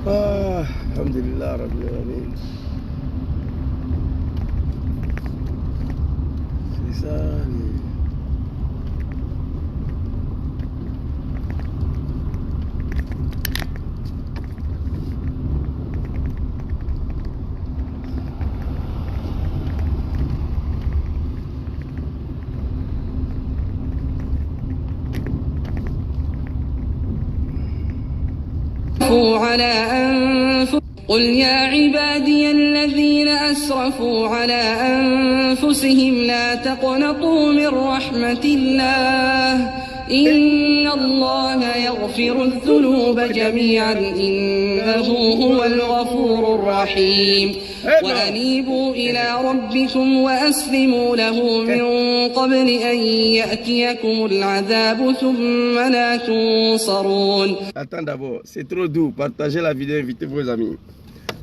Ah, alhamdulillah, Rabbil Alamin. C'est ça. على أنفسهم قل يا عبادي الذين أسرفوا على أنفسهم لا تقنطوا من رحمة الله إن الله يغفر الذنوب جميعا إنه هو الغفور الرحيم وأنيبوا إلى ربكم وأسلموا له من قبل أن يأتيكم العذاب ثم لا تنصرون. Attends d'abord, c'est trop doux. Partagez la vidéo, invitez vos amis.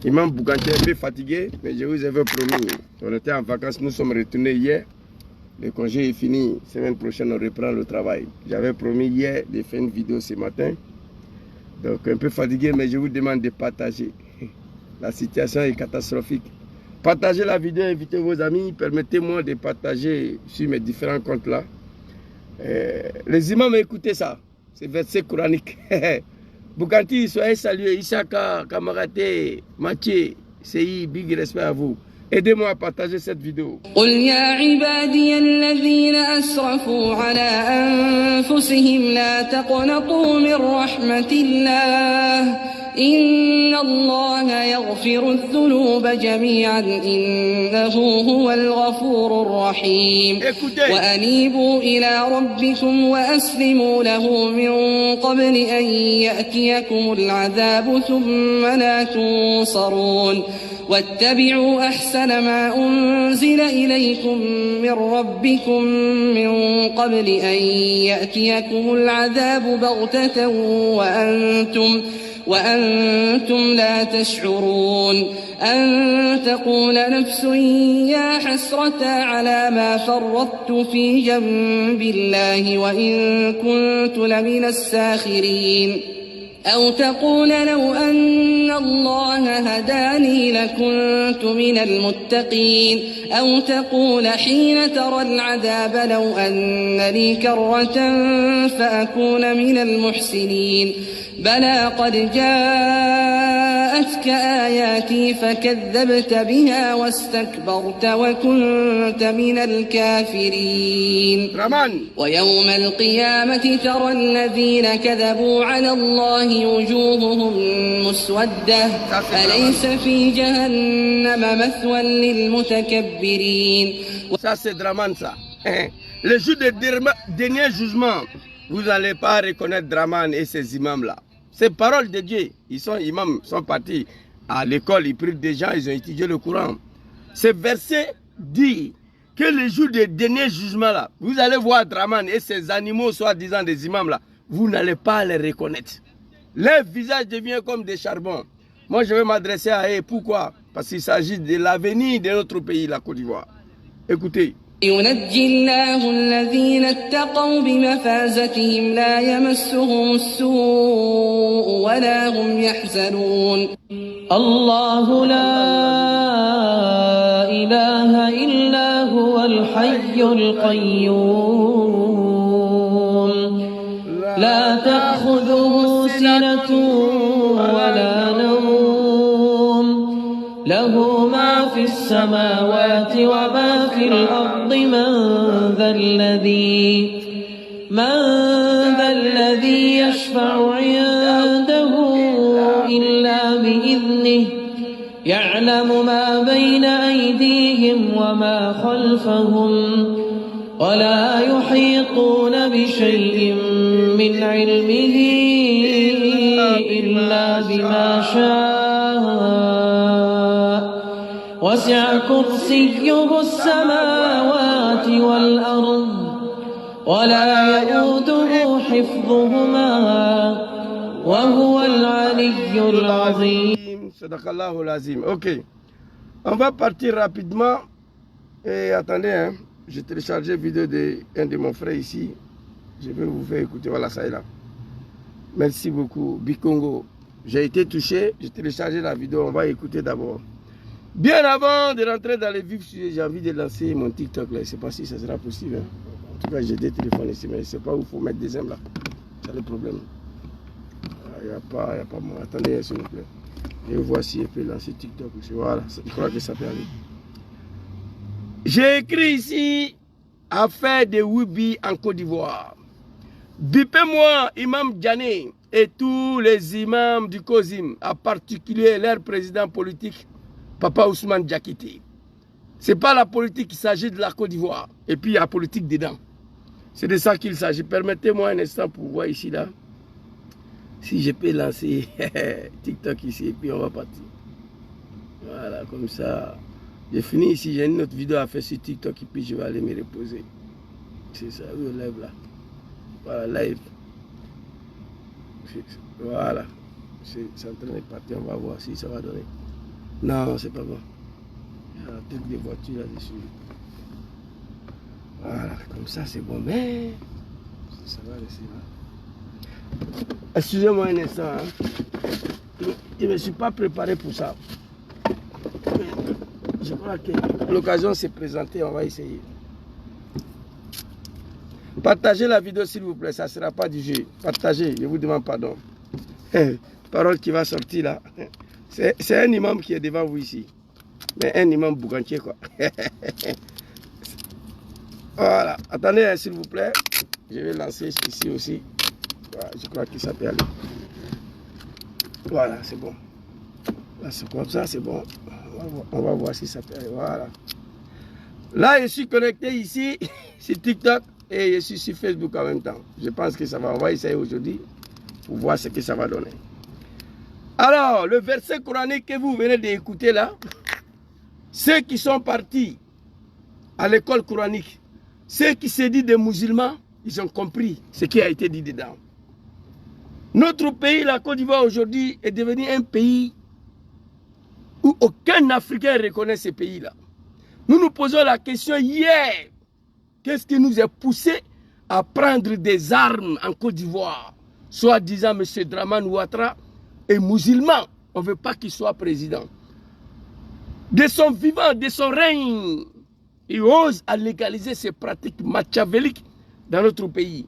Imam Bouganti est un peu fatigué, mais je vous avais promis. On était en vacances, nous sommes retournés hier. Le congé est fini. Semaine prochaine, on reprend le travail. J'avais promis hier de faire une vidéo ce matin. Donc un peu fatigué, mais je vous demande de partager. La situation est catastrophique. Partagez la vidéo, invitez vos amis. Permettez-moi de partager sur mes différents comptes là. Les imams, écoutez ça. C'est verset coranique. Bouganti, soyez salués. Isaka, Kamaraté, Mathieu, CI, big respect à vous. Aidez-moi à partager cette vidéo. قل يا عبادي الذين أسرفوا على أنفسهم لا تقنطوا من رحمة الله إن الله يغفر الذنوب جميعا إنه هو الغفور الرحيم وأنيبوا إلى ربكم وأسلموا له من قبل أن يأتيكم العذاب ثم لا تنصرون واتبعوا أحسن ما أنزل إليكم من ربكم من قبل أن يأتيكم العذاب بغتة وأنتم لا تشعرون أن تقول نفس يا حسرة على ما فرطت في جنب الله وإن كنت لمن الساخرين أو تقول لو أن الله هداني لكنت من المتقين أو تقول حين ترى العذاب لو أن لي كرة فأكون من المحسنين بلى قد جاءتك آياتي فكذبت بها واستكبرت وكنت من الكافرين ويوم القيامة ترى الذين كذبوا على الله وجوههم مسودة أليس في جهنم مثوى للمتكبرين. Ça c'est Draman ça. Le jour du dernier jugement, vous n'allez pas reconnaître Draman et ses imams là. Ces paroles de Dieu, ils sont imams, sont partis à l'école, ils prient des gens, ils ont étudié le Coran. Ce verset dit que le jour du dernier jugement là, vous allez voir Draman et ses animaux soi-disant des imams là, vous n'allez pas les reconnaître. Leur visage devient comme des charbons. Moi je vais m'adresser à eux, pourquoi? Parce qu'il s'agit de l'avenir de notre pays, la Côte d'Ivoire. Écoutez. ينجي الله الذين اتقوا بمفازتهم لا يمسهم السوء ولا هم يحزنون. الله لا إله إلا هو الحي القيوم لا تأخذه سنة ولا نوم له ما في السماوات وما في الأرض من ذا الذي يشفع عنده إلا بإذنه يعلم ما بين أيديهم وما خلفهم ولا يحيطون بشيء من علمه إلا بما شاء وسع كرسيه السماوات والأرض ولا يؤوده حفظهما وهو العلي العظيم. Sadaqallahu lazim. Ok. On va partir rapidement. Et attendez, hein. J'ai téléchargé une vidéo d'un de mon frère ici. Je vais vous faire écouter. Voilà, ça est là. Merci beaucoup. Bikongo. J'ai été touché, j'ai téléchargé la vidéo, on va écouter d'abord. Bien avant de rentrer dans les vifs sujets, j'ai envie de lancer mon TikTok là. Je ne sais pas si ça sera possible. Hein. En tout cas, j'ai des téléphones ici, mais je ne sais pas où il faut mettre des aimes là. C'est le problème. Il n'y a pas moi. Attendez, s'il vous plaît. Je vois si je peux lancer TikTok aussi. Voilà, je crois que ça peut aller. J'ai écrit ici affaire de Wibi en Côte d'Ivoire. Bipez-moi, Imam Djané et tous les imams du COSIM, en particulier leur président politique, Papa Ousmane Diakité. Ce n'est pas la politique, il s'agit de la Côte d'Ivoire. Et puis il y a la politique dedans. C'est de ça qu'il s'agit. Permettez-moi un instant pour voir ici, là. Si je peux lancer TikTok ici, et puis on va partir. Voilà, comme ça. J'ai fini ici, j'ai une autre vidéo à faire sur TikTok, et puis je vais aller me reposer. C'est ça, oui, on lève là. Voilà, live. Voilà. C'est en train de partir, on va voir si ça va donner. Non, c'est pas bon. Il y a la tête des voitures là-dessus. Voilà, comme ça c'est bon, mais ça va laisser là. Excusez-moi un instant. Hein. Je ne me suis pas préparé pour ça. Je crois que l'occasion s'est présentée, on va essayer. Partagez la vidéo s'il vous plaît, ça ne sera pas du jeu. Partagez, je vous demande pardon. Parole qui va sortir là. C'est un imam qui est devant vous ici. Mais un imam bougantier quoi. Voilà. Attendez s'il vous plaît. Je vais lancer ici aussi. Voilà, je crois que ça peut aller. Voilà, c'est bon. Là, c'est comme ça, c'est bon. On va voir si ça peut aller. Voilà. Là, je suis connecté ici sur TikTok et je suis sur Facebook en même temps. Je pense que ça va. On va essayer aujourd'hui pour voir ce que ça va donner. Alors, le verset coranique que vous venez d'écouter là, ceux qui sont partis à l'école coranique, ceux qui se disent des musulmans, ils ont compris ce qui a été dit dedans. Notre pays, la Côte d'Ivoire aujourd'hui, est devenu un pays où aucun Africain ne reconnaît ce pays-là. Nous nous posons la question hier, qu'est-ce qui nous a poussé à prendre des armes en Côte d'Ivoire? Soit disant M. Dramane Ouattara est musulman, on ne veut pas qu'il soit président. De son vivant, de son règne, il ose à légaliser ces pratiques machiavéliques dans notre pays.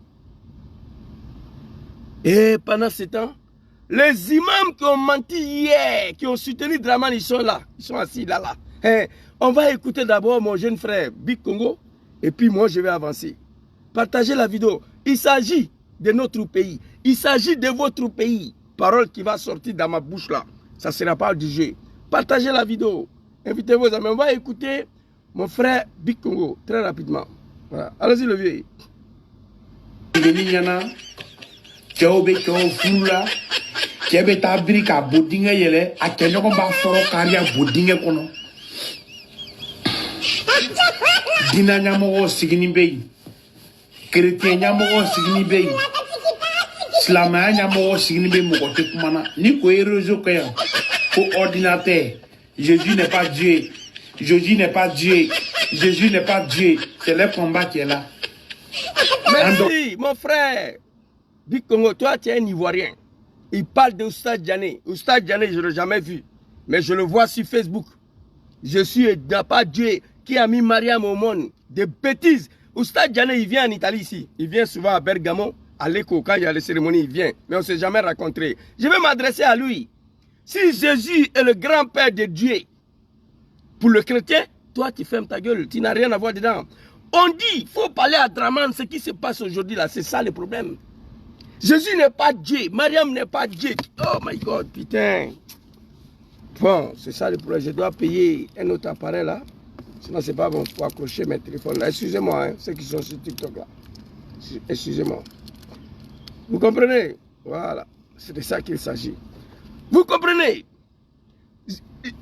Et pendant ce temps, les imams qui ont menti hier, qui ont soutenu Dramane, ils sont là, ils sont assis là. On va écouter d'abord mon jeune frère Big Congo, et puis moi je vais avancer. Partagez la vidéo. Il s'agit de notre pays. Il s'agit de votre pays. Parole qui va sortir dans ma bouche là. Ça ne sera pas du jeu. Partagez la vidéo. Invitez vos amis. On va écouter mon frère Big Congo très rapidement. Voilà. Allez-y le vieux. Dina ɲamɔgɔ sigini bɛ yen, keretiyɛn ɲamɔgɔ sigini bɛ yen, silamɛya ɲamɔgɔ sigini bɛ yen, mɔgɔ tɛ kuma na. Ni ko ye réseau kɛ yan, ko ordinateur, Jésus n'est pas Dieu, Jésus n'est pas Dieu, Jésus n'est pas Dieu. C'est le combat qui est là. Merci, mon frère. Big Congo, toi tu es un Ivoirien. Il parle de Oustaz Djané. Oustaz Djané, je ne l'ai jamais vu, mais je le vois sur Facebook. Je suis pas Dieu qui a mis Mariam au monde. Des bêtises. Oustaz Djané, il vient en Italie ici. Il vient souvent à Bergamo, à l'Écho, quand il y a les cérémonies, il vient. Mais on ne s'est jamais rencontré. Je vais m'adresser à lui. Si Jésus est le grand-père de Dieu, pour le chrétien, toi tu fermes ta gueule, tu n'as rien à voir dedans. On dit, il faut parler à Dramane, ce qui se passe aujourd'hui là, c'est ça le problème. Jésus n'est pas Dieu, Mariam n'est pas Dieu. Oh my God, putain. Bon, c'est ça le problème. Je dois payer un autre appareil là. Sinon, c'est pas bon pour accrocher mes téléphones. Excusez-moi, hein, ceux qui sont sur TikTok là. Excusez-moi. Vous comprenez? Voilà. C'est de ça qu'il s'agit. Vous comprenez?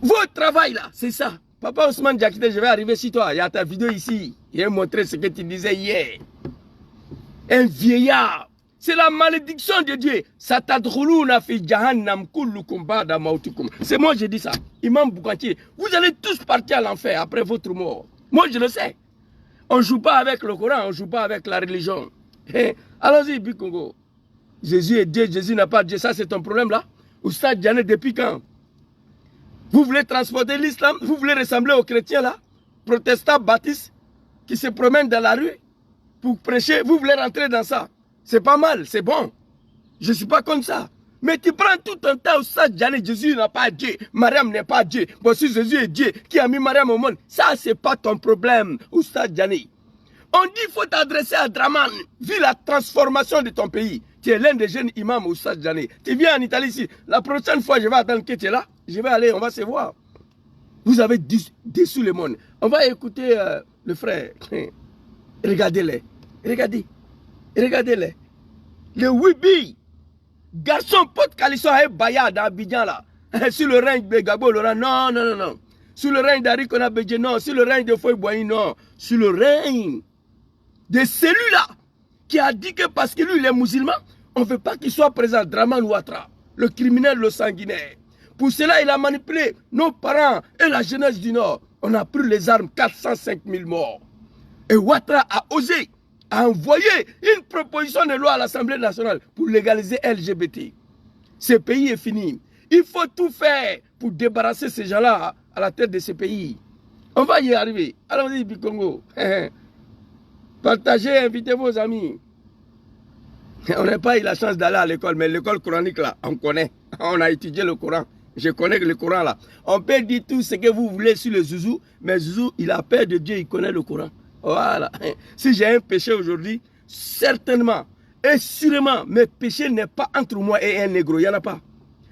Votre travail là, c'est ça. Papa Ousmane Diakité, je vais arriver sur toi. Il y a ta vidéo ici. Il a montré ce que tu disais hier. Un vieillard. C'est la malédiction de Dieu. C'est moi je dis ça. Imam Boukantier, vous allez tous partir à l'enfer après votre mort. Moi je le sais. On ne joue pas avec le Coran, on ne joue pas avec la religion. Allons-y, Big Congo. Jésus est Dieu, Jésus n'a pas Dieu. Ça c'est ton problème là. Oustad Diané, depuis quand? Vous voulez transporter l'islam? Vous voulez ressembler aux chrétiens là? Protestants, baptistes, qui se promènent dans la rue pour prêcher? Vous voulez rentrer dans ça? C'est pas mal, c'est bon. Je ne suis pas comme ça. Mais tu prends tout un temps, Oustad Diané, Jésus n'a pas Dieu, Mariam n'est pas Dieu. Bon, si Jésus est Dieu, qui a mis Mariam au monde, ça c'est pas ton problème, Oustad Diané. On dit qu'il faut t'adresser à Draman, vu la transformation de ton pays. Tu es l'un des jeunes imams Oustad Diané. Tu viens en Italie ici. La prochaine fois, je vais attendre que tu es là. Je vais aller, on va se voir. Vous avez déçu le monde. On va écouter le frère. Regardez-les. Regardez-les. Le Wibi. Garçon, pote Calisson et Baya dans Abidjan là. Sur le règne de Gabo Laurent, non. Sur le règne d'Ari Konabedje, non. Sur le règne de Foy Boigny, non. Sur le règne de celui-là qui a dit que parce que lui il est musulman, on ne veut pas qu'il soit présent. Draman Ouattara, le criminel, le sanguinaire. Pour cela, il a manipulé nos parents et la jeunesse du Nord. On a pris les armes, 405 000 morts. Et Ouattara a osé envoyer une proposition de loi à l'Assemblée nationale pour légaliser LGBT. Ce pays est fini. Il faut tout faire pour débarrasser ces gens-là à la tête de ce pays. On va y arriver. Allons-y, Bikongo. Partagez, invitez vos amis. On n'a pas eu la chance d'aller à l'école, mais l'école coranique, là, on connaît. On a étudié le Coran. Je connais le Coran, là. On peut dire tout ce que vous voulez sur le Zouzou, mais Zouzou, il a peur de Dieu, il connaît le Coran. Voilà. Si j'ai un péché aujourd'hui, certainement et sûrement, mes péchés n'est pas entre moi et un négro. Il n'y en a pas.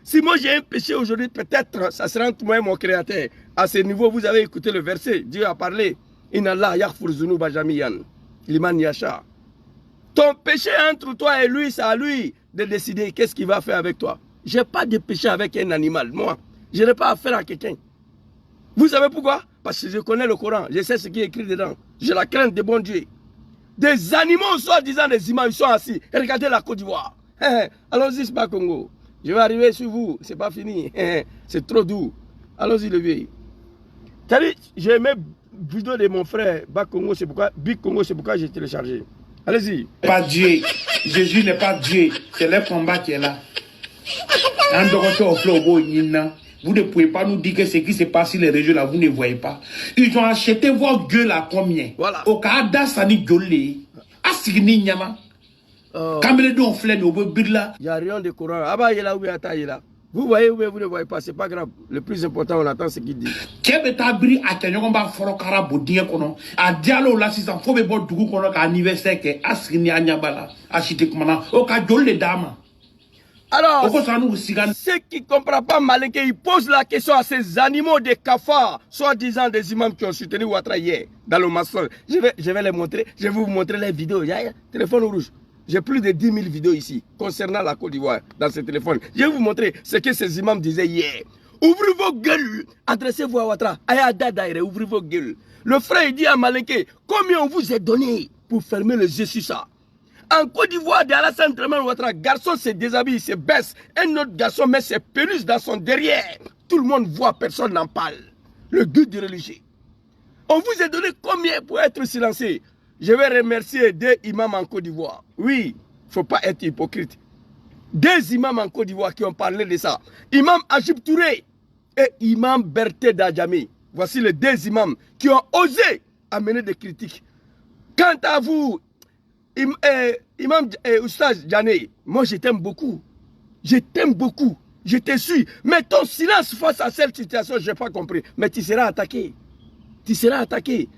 Si moi j'ai un péché aujourd'hui, peut-être ça sera entre moi et mon créateur. À ce niveau, vous avez écouté le verset. Dieu a parlé. Inallah yaghfir zunuba jamiyan. Liman yasha. Ton péché entre toi et lui, c'est à lui de décider qu'est-ce qu'il va faire avec toi. Je n'ai pas de péché avec un animal, moi. Je n'ai pas affaire à quelqu'un. Vous savez pourquoi? Parce que je connais le Coran. Je sais ce qui est écrit dedans. J'ai la crainte de bon Dieu. Des animaux, soi-disant des imams, ils sont assis. Et regardez la Côte d'Ivoire. Allons-y, c'est pas Congo. Je vais arriver sur vous. C'est pas fini. C'est trop doux. Allons-y, le vieil. J'ai mes vidéos de mon frère Bas Congo, c'est pourquoi Big Congo, c'est pourquoi j'ai téléchargé. Allez-y. Pas Dieu. Jésus n'est pas Dieu. C'est le combat qui est là. Vous ne pouvez pas nous dire que ce qui se passe sur les régions là, vous ne voyez pas. Ils ont acheté vos gueules à combien? Voilà. Au Canada, ça n'y gueule. Asigni nyama. Kamele don flène au birla. Il n'y a rien de Coran. Ah bah, il est là, où est là. Vous voyez ou vous ne voyez pas, c'est pas grave. Le plus important, on attend ce qu'il dit. Kebe tabri a kenyon ba foro kara bodien kono. A dialo la sisan fo be bo dugu kono ka anniversaire ke asigni anyabala. Achite kumana. O ka jolle dama. Alors, ceux qui ne comprennent pas Malinké, ils posent la question à ces animaux de cafards, soi-disant des imams qui ont soutenu Ouattara hier, dans le maçon. Je vais les montrer, je vais vous montrer les vidéos. Téléphone rouge. J'ai plus de 10 000 vidéos ici, concernant la Côte d'Ivoire, dans ce téléphone. Je vais vous montrer ce que ces imams disaient hier. Ouvrez vos gueules, adressez-vous à Ouattara. Ayada Daire, ouvrez vos gueules. Le frère dit à Malinké, combien on vous a donné pour fermer les yeux sur ça? En Côte d'Ivoire, d'Alassane Draman Ouattara, garçon se déshabille, se baisse. Un autre garçon met ses peluches dans son derrière. Tout le monde voit, personne n'en parle. Le guide du religieux. On vous a donné combien pour être silencieux? Je vais remercier deux imams en Côte d'Ivoire. Oui, il ne faut pas être hypocrite. Deux imams en Côte d'Ivoire qui ont parlé de ça. Imam Ajib Touré et imam Berté Dadjami. Voici les deux imams qui ont osé amener des critiques. Quant à vous, Imam Oustad Diané, moi je t'aime beaucoup. Je t'aime beaucoup. Je te suis. Mais ton silence face à cette situation, je n'ai pas compris. Mais tu seras attaqué. Tu seras attaqué.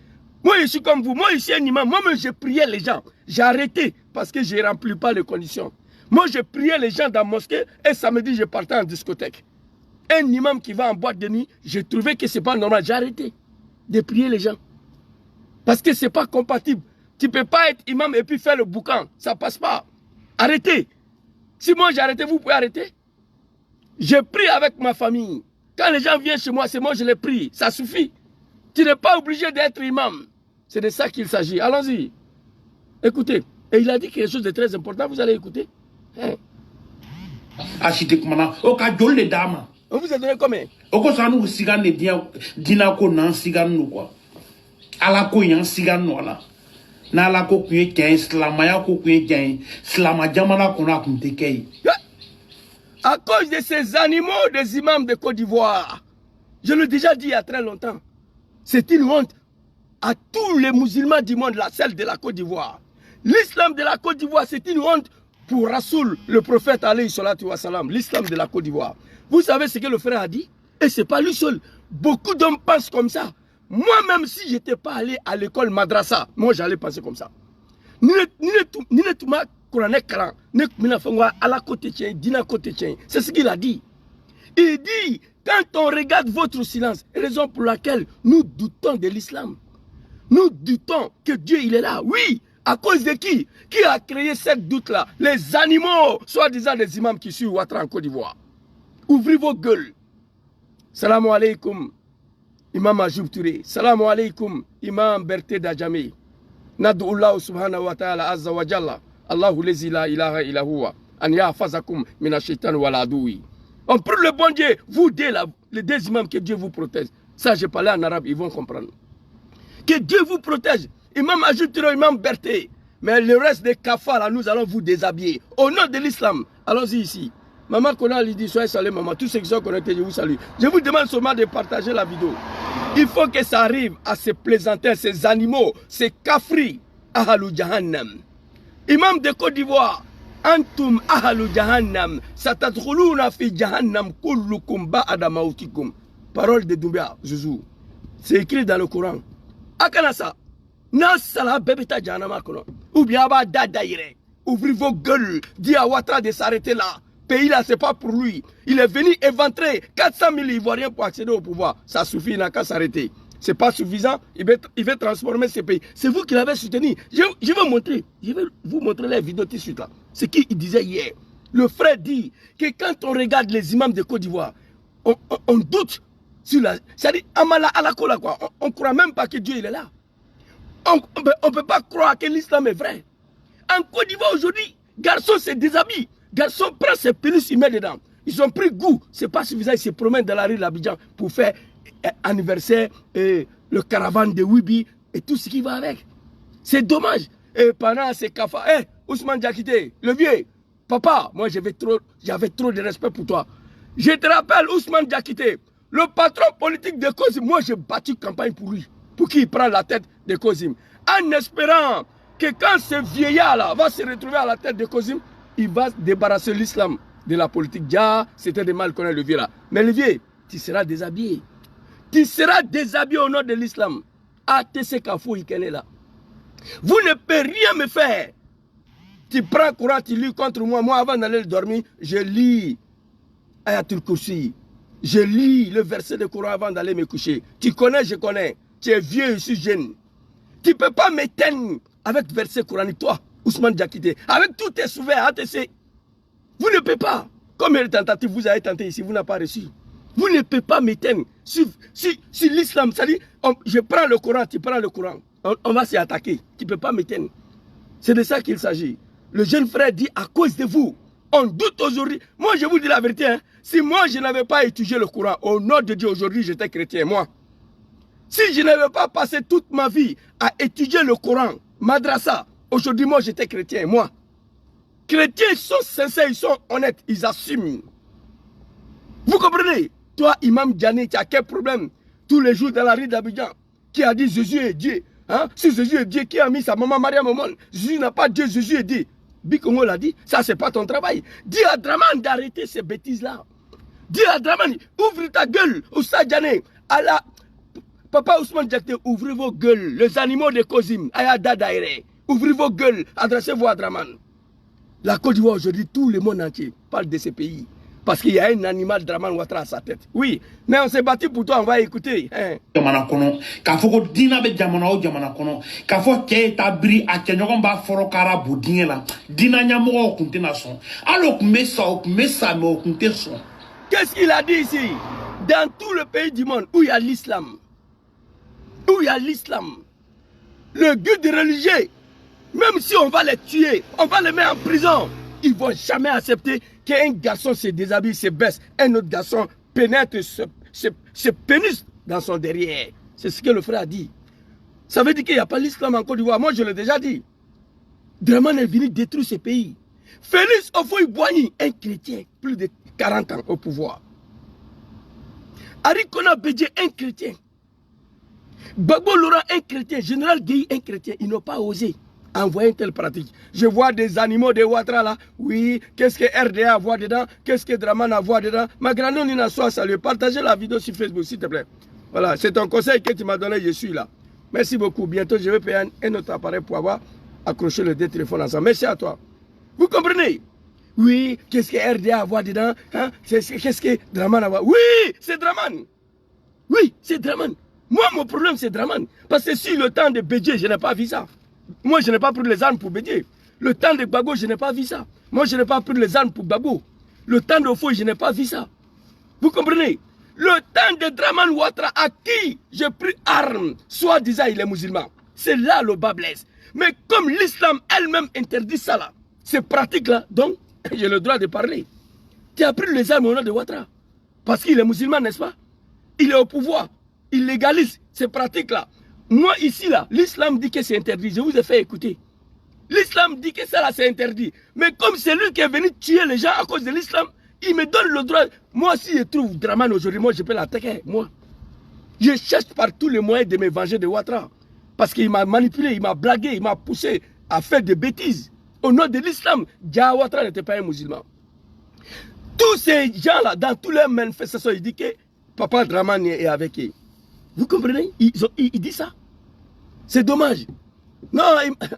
Moi je suis comme vous. Moi je suis un imam. Moi-même je priais les gens. J'ai arrêté parce que je ne remplis pas les conditions. Moi je priais les gens dans la mosquée et samedi je partais en discothèque. Un imam qui va en boîte de nuit, j'ai trouvé que ce n'est pas normal. J'ai arrêté de prier les gens. Parce que ce n'est pas compatible. Tu ne peux pas être imam et puis faire le boucan. Ça ne passe pas. Arrêtez. Si moi j'ai arrêté, vous pouvez arrêter. Je prie avec ma famille. Quand les gens viennent chez moi, c'est moi je les prie. Ça suffit. Tu n'es pas obligé d'être imam. C'est de ça qu'il s'agit. Allons-y. Écoutez. Et il a dit quelque chose de très important. Vous allez écouter. On vous a donné combien? N'ala ko kuye kien islamaya ko kuye kien islama jamana kona kunte kei À cause de ces animaux des imams de Côte d'Ivoire. Je l'ai déjà dit il y a très longtemps. C'est une honte à tous les musulmans du monde, celle de la Côte d'Ivoire. L'islam de la Côte d'Ivoire, c'est une honte pour Rasoul, le prophète alayhi salatu wa salam, l'islam de la Côte d'Ivoire. Vous savez ce que le frère a dit? Et ce n'est pas lui seul. Beaucoup d'hommes pensent comme ça. Moi-même, si je n'étais pas allé à l'école madrasa, moi j'allais penser comme ça. C'est ce qu'il a dit. Il dit, quand on regarde votre silence, raison pour laquelle nous doutons de l'islam. Nous doutons que Dieu il est là. Oui, à cause de qui? Qui a créé cette doute-là? Les animaux, soi-disant des imams qui suivent Ouattara en Côte d'Ivoire. Ouvrez vos gueules. Salam alaikum, Imam Ajoub Touré. Salam alaikum, Imam Berté Dajami. Nad'ullah subhanahu wa ta'ala azza wa jalla. Allahu lezi la ilaha illa huwa. An yahfazakum mina shaitan wal adoui. On prie le bon Dieu, vous les deux imams, que Dieu vous protège. Ça, j'ai parlé en arabe, ils vont comprendre. Que Dieu vous protège. Imam Ajoub Touré, Imam Berté. Mais le reste des kafares, là, nous allons vous déshabiller. Au nom de l'islam, allons-y ici. Maman Kona lui dit, soyez salués, maman. Tous ceux qui sont connectés, je vous salue. Je vous demande seulement de partager la vidéo. Il faut que ça arrive à ces plaisantins, ces animaux, ces kafris. Ahalou Jahannam. Imam de Côte d'Ivoire. Antum ahalou Jahannam. Satadkhuluna fi Jahannam kullukum ba'ada mautikum. Parole de Doumbia, Zouzou. C'est écrit dans le Coran. Akanasa. Nasala bebeta Jahannama kono. Ou bien aba dadaire. Ouvrez vos gueules. Dis à Ouattara de s'arrêter là. Pays là, c'est pas pour lui. Il est venu éventrer 400 000 Ivoiriens pour accéder au pouvoir. Ça suffit, il n'a qu'à s'arrêter. C'est pas suffisant, il veut transformer ce pays. C'est vous qui l'avez soutenu. Je vais vous montrer les vidéos tout de suite là. Ce qu'il disait hier. Le frère dit que quand on regarde les imams de Côte d'Ivoire, on doute sur la... C'est-à-dire, Amala Alakola quoi. On ne croit même pas que Dieu il est là. On ne peut pas croire que l'islam est vrai. En Côte d'Ivoire aujourd'hui, garçon se déshabille. Garçon prend ses pénis, il met dedans. Ils ont pris goût. C'est pas suffisant, ils se promènent dans la rue de l'Abidjan pour faire anniversaire, le caravane de Wibi et tout ce qui va avec. C'est dommage. Et pendant ces cafards, Ousmane Diakité, le vieux, papa, moi j'avais trop de respect pour toi. Je te rappelle, Ousmane Diakité, le patron politique de Kozim, moi j'ai battu campagne pour lui, pour qu'il prenne la tête de Kozim. En espérant que quand ce vieillard-là va se retrouver à la tête de Kozim, il va débarrasser l'islam de la politique. Déjà, c'était de mal connaître le vieux là. Mais le vieux, tu seras déshabillé. Tu seras déshabillé au nom de l'islam. ATC Kafou Ikene là. Vous ne pouvez rien me faire. Tu prends courant, tu lis contre moi. Moi, avant d'aller dormir, je lis Ayatul Kursi. Je lis le verset de Coran avant d'aller me coucher. Tu connais, je connais. Tu es vieux, je suis jeune. Tu ne peux pas m'éteindre avec verset coranique, toi, Ousmane Diakité. Avec tous tes souvenirs, ATC. Vous ne pouvez pas. Combien de tentatives vous avez tenté ici, vous n'avez pas reçu. Vous ne pouvez pas m'éteindre sur l'islam. C'est-à-dire, je prends le Coran, tu prends le Coran. On va s'y attaquer. Tu ne peux pas m'éteindre. C'est de ça qu'il s'agit. Le jeune frère dit, à cause de vous, on doute aujourd'hui. Moi, je vous dis la vérité. Hein. Si moi, je n'avais pas étudié le Coran, au nom de Dieu, aujourd'hui, j'étais chrétien, moi. Si je n'avais pas passé toute ma vie à étudier le Coran, madrasa, aujourd'hui, moi, j'étais chrétien, moi. Chrétiens, ils sont sincères, ils sont honnêtes, ils assument. Vous comprenez? Toi, Imam Diané, tu as quel problème? Tous les jours dans la rue d'Abidjan, qui a dit Jésus est Dieu. Hein? Si Jésus est Dieu, qui a mis sa maman Mariam au monde? Jésus n'a pas Dieu, Jésus est Dieu. Bikongo l'a dit, ça c'est pas ton travail. Dis à Draman d'arrêter ces bêtises-là. Dis à Draman, ouvre ta gueule, Oussa Diané. Papa Ousmane Diakité, ouvrez vos gueules. Les animaux de Kozim, Ayada Daire. Ouvrez vos gueules, adressez-vous à Draman. La Côte d'Ivoire aujourd'hui, tout le monde entier parle de ce pays. Parce qu'il y a un animal Draman Ouattara à sa tête. Oui, mais on s'est battu pour toi, on va écouter. Jamana kono, ka foko dina be jamana o jamana kono, ka fo ke tabri a kenyogon ba foro kara budin la, dina nyamo o kunte na son. Alors mesa me o kunte son. Qu'est-ce qu'il a dit ici? Dans tout le pays du monde où il y a l'islam, le guide religieux, même si on va les tuer, on va les mettre en prison, ils ne vont jamais accepter qu'un garçon se déshabille, se baisse, un autre garçon pénètre, se pénisse dans son derrière. C'est ce que le frère a dit. Ça veut dire qu'il n'y a pas l'islam en Côte d'Ivoire. Moi, je l'ai déjà dit. Draman est venu détruire ce pays. Félix Ofoy-Boigny, un chrétien, plus de 40 ans au pouvoir. Arikona Bédié, un chrétien. Gbagbo Laurent, un chrétien. Général Guèye, un chrétien. Ils n'ont pas osé envoyer une telle pratique. Je vois des animaux de Ouattara là. Oui, qu'est-ce que RDA a voir dedans? Qu'est-ce que Draman a voir dedans? Ma grande Nina soit saluée. Partagez la vidéo sur Facebook, s'il te plaît. Voilà, c'est un conseil que tu m'as donné, je suis là. Merci beaucoup. Bientôt, je vais payer un autre appareil pour avoir accroché les deux téléphones ensemble. Merci à toi. Vous comprenez? Oui, qu'est-ce que RDA a voir dedans? Hein? Qu'est-ce que Draman a voir? Oui, c'est Draman. Oui, c'est Draman. Moi, mon problème, c'est Draman. Parce que si le temps de Bédié, je n'ai pas vu ça. Moi, je n'ai pas pris les armes pour Bédié. Le temps de Gbagbo, je n'ai pas vu ça. Moi, je n'ai pas pris les armes pour Gbagbo. Le temps de Ofoy, je n'ai pas vu ça. Vous comprenez? Le temps de Draman Ouattara, à qui j'ai pris armes, soi-disant il est musulman. C'est là le bas blesse. Mais comme l'islam elle-même interdit ça là, ces pratiques-là, donc, j'ai le droit de parler. Tu as pris les armes au nom de Ouattara. Parce qu'il est musulman, n'est-ce pas? Il est au pouvoir. Il légalise ces pratiques-là. Moi, ici, là, l'islam dit que c'est interdit. Je vous ai fait écouter. L'islam dit que ça, là, c'est interdit. Mais comme c'est lui qui est venu tuer les gens à cause de l'islam, il me donne le droit. Moi, si je trouve Draman aujourd'hui, moi, je peux l'attaquer. Moi, je cherche par tous les moyens de me venger de Ouattara. Parce qu'il m'a manipulé, il m'a blagué, il m'a poussé à faire des bêtises. Au nom de l'islam, Dia Ouattara n'était pas un musulman. Tous ces gens-là, dans toutes leurs manifestations, ils disent que Papa Draman est avec eux. Vous comprenez? Il dit ça. C'est dommage. Non,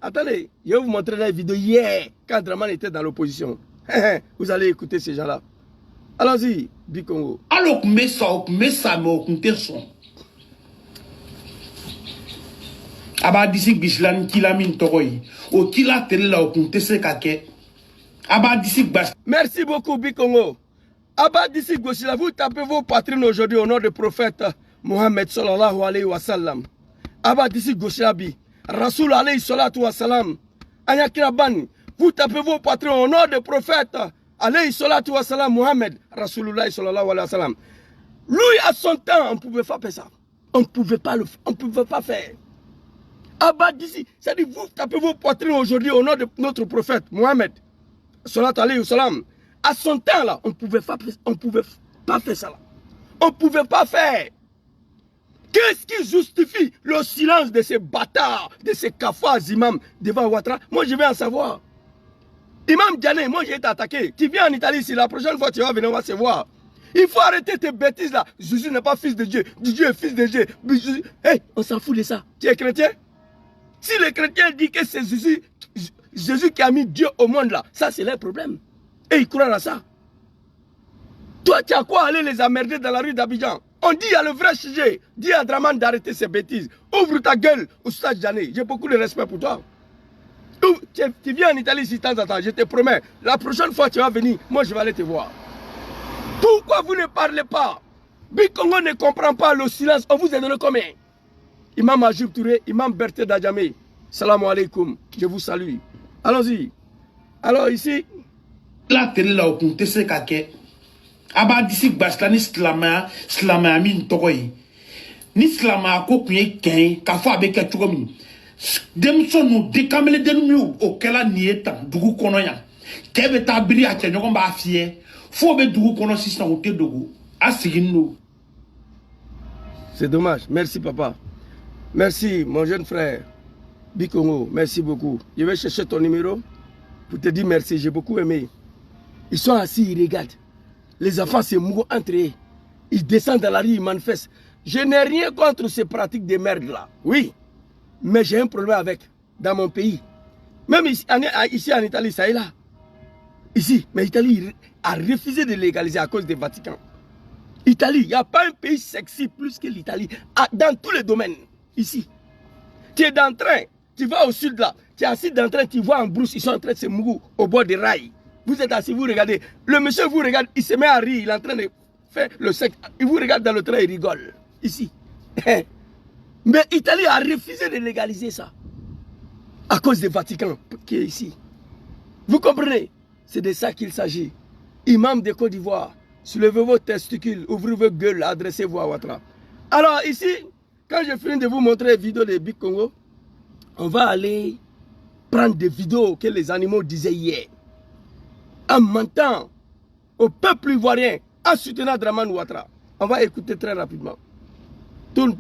attendez, je vais vous montrer la vidéo hier, quand Draman était dans l'opposition. Vous allez écouter ces gens-là. Allons-y, Bikongo. Alors, mais ça, mais son. Aba disi Gislan Kilamin Toroy. O Kila Tela au Kuntese Kake. Aba disi Bas. Merci beaucoup, Bikongo. Aba disi Gosila, vous tapez vos patrines aujourd'hui au nom du prophète Mohammed sallallahu alayhi wa sallam. Aba disi Gosilabi. Rasoul alayhi salatu wa salam. Anyakiraban. Vous tapez vos patrons au nom du prophète alayhi salatu wa salam Mohammed Rasoulullah sallallahu alayhi wa sallam. Lui, à son temps, on ne pouvait pas faire ça. On ne pouvait pas le faire. On ne pouvait pas faire. Abba d'ici, c'est-à-dire vous tapez vos poitrines aujourd'hui au nom de notre prophète Mohammed sallallahu alayhi wa sallam. À son temps là, on ne pouvait pas faire ça là. On ne pouvait pas faire. Qu'est-ce qui justifie le silence de ces bâtards, de ces cafards imams devant Ouattara? Moi je vais en savoir. Imam Diané, moi j'ai été attaqué. Tu viens en Italie, si la prochaine fois tu vas venir, on va se voir. Il faut arrêter tes bêtises là. Jésus n'est pas fils de Dieu. Dieu est fils de Dieu. Hey, on s'en fout de ça. Tu es chrétien? Si les chrétiens disent que c'est Jésus qui a mis Dieu au monde là, ça c'est leur problème. Et ils croient à ça. Toi, tu as quoi aller les emmerder dans la rue d'Abidjan? On dit à le vrai sujet. Dis à Draman d'arrêter ses bêtises. Ouvre ta gueule, Oustaz Diané. J'ai beaucoup de respect pour toi. Tu viens en Italie si de temps en temps, je te promets. La prochaine fois tu vas venir, moi je vais aller te voir. Pourquoi vous ne parlez pas? Bikongo ne comprend pas le silence. On vous a donné combien? Imam Ajib Touré, Imam Berthe Dadjamé. Salam alaikum. Je vous salue. Allons-y. Alors ici. La télé là au Kuntese Kake. Aba disi Baslani Slama Min Tokoy. Ni Slama ko kunye ken, kafo abeke chukomi. Demso nous décamele de nous auquel nieta dugu konoya. Kebe tabri a chenyogon ba fie. Faut be dugu kono si na hote dugu. Asigino. C'est dommage. Merci papa. Merci mon jeune frère. Bikongo, merci beaucoup. Je vais chercher ton numéro pour te dire merci. J'ai beaucoup aimé. Ils sont assis, ils regardent. Les enfants se mouillent entre eux. Ils descendent dans la rue, ils manifestent. Je n'ai rien contre ces pratiques de merde là. Oui. Mais j'ai un problème avec, dans mon pays. Même ici en Italie, ça est là. Ici, mais l'Italie a refusé de légaliser à cause du Vatican. Italie, il n'y a pas un pays sexy plus que l'Italie, dans tous les domaines. Ici, tu es dans le train, tu vas au sud là, tu es assis dans le train, tu vois en brousse, ils sont en train de se mouiller au bord des rails. Vous êtes assis, vous regardez. Le monsieur vous regarde, il se met à rire, il est en train de faire le sexe. Il vous regarde dans le train, il rigole. Ici. Mais l'Italie a refusé de légaliser ça. À cause du Vatican qui est ici. Vous comprenez? C'est de ça qu'il s'agit. Imam de Côte d'Ivoire, soulevez vos testicules, ouvrez vos gueules, adressez-vous à Ouattara. Alors ici, quand je finis de vous montrer les vidéos de Bikongo, on va aller prendre des vidéos que les animaux disaient hier. En mentant au peuple ivoirien en soutenant Dramane Ouattara. On va écouter très rapidement. Tourne.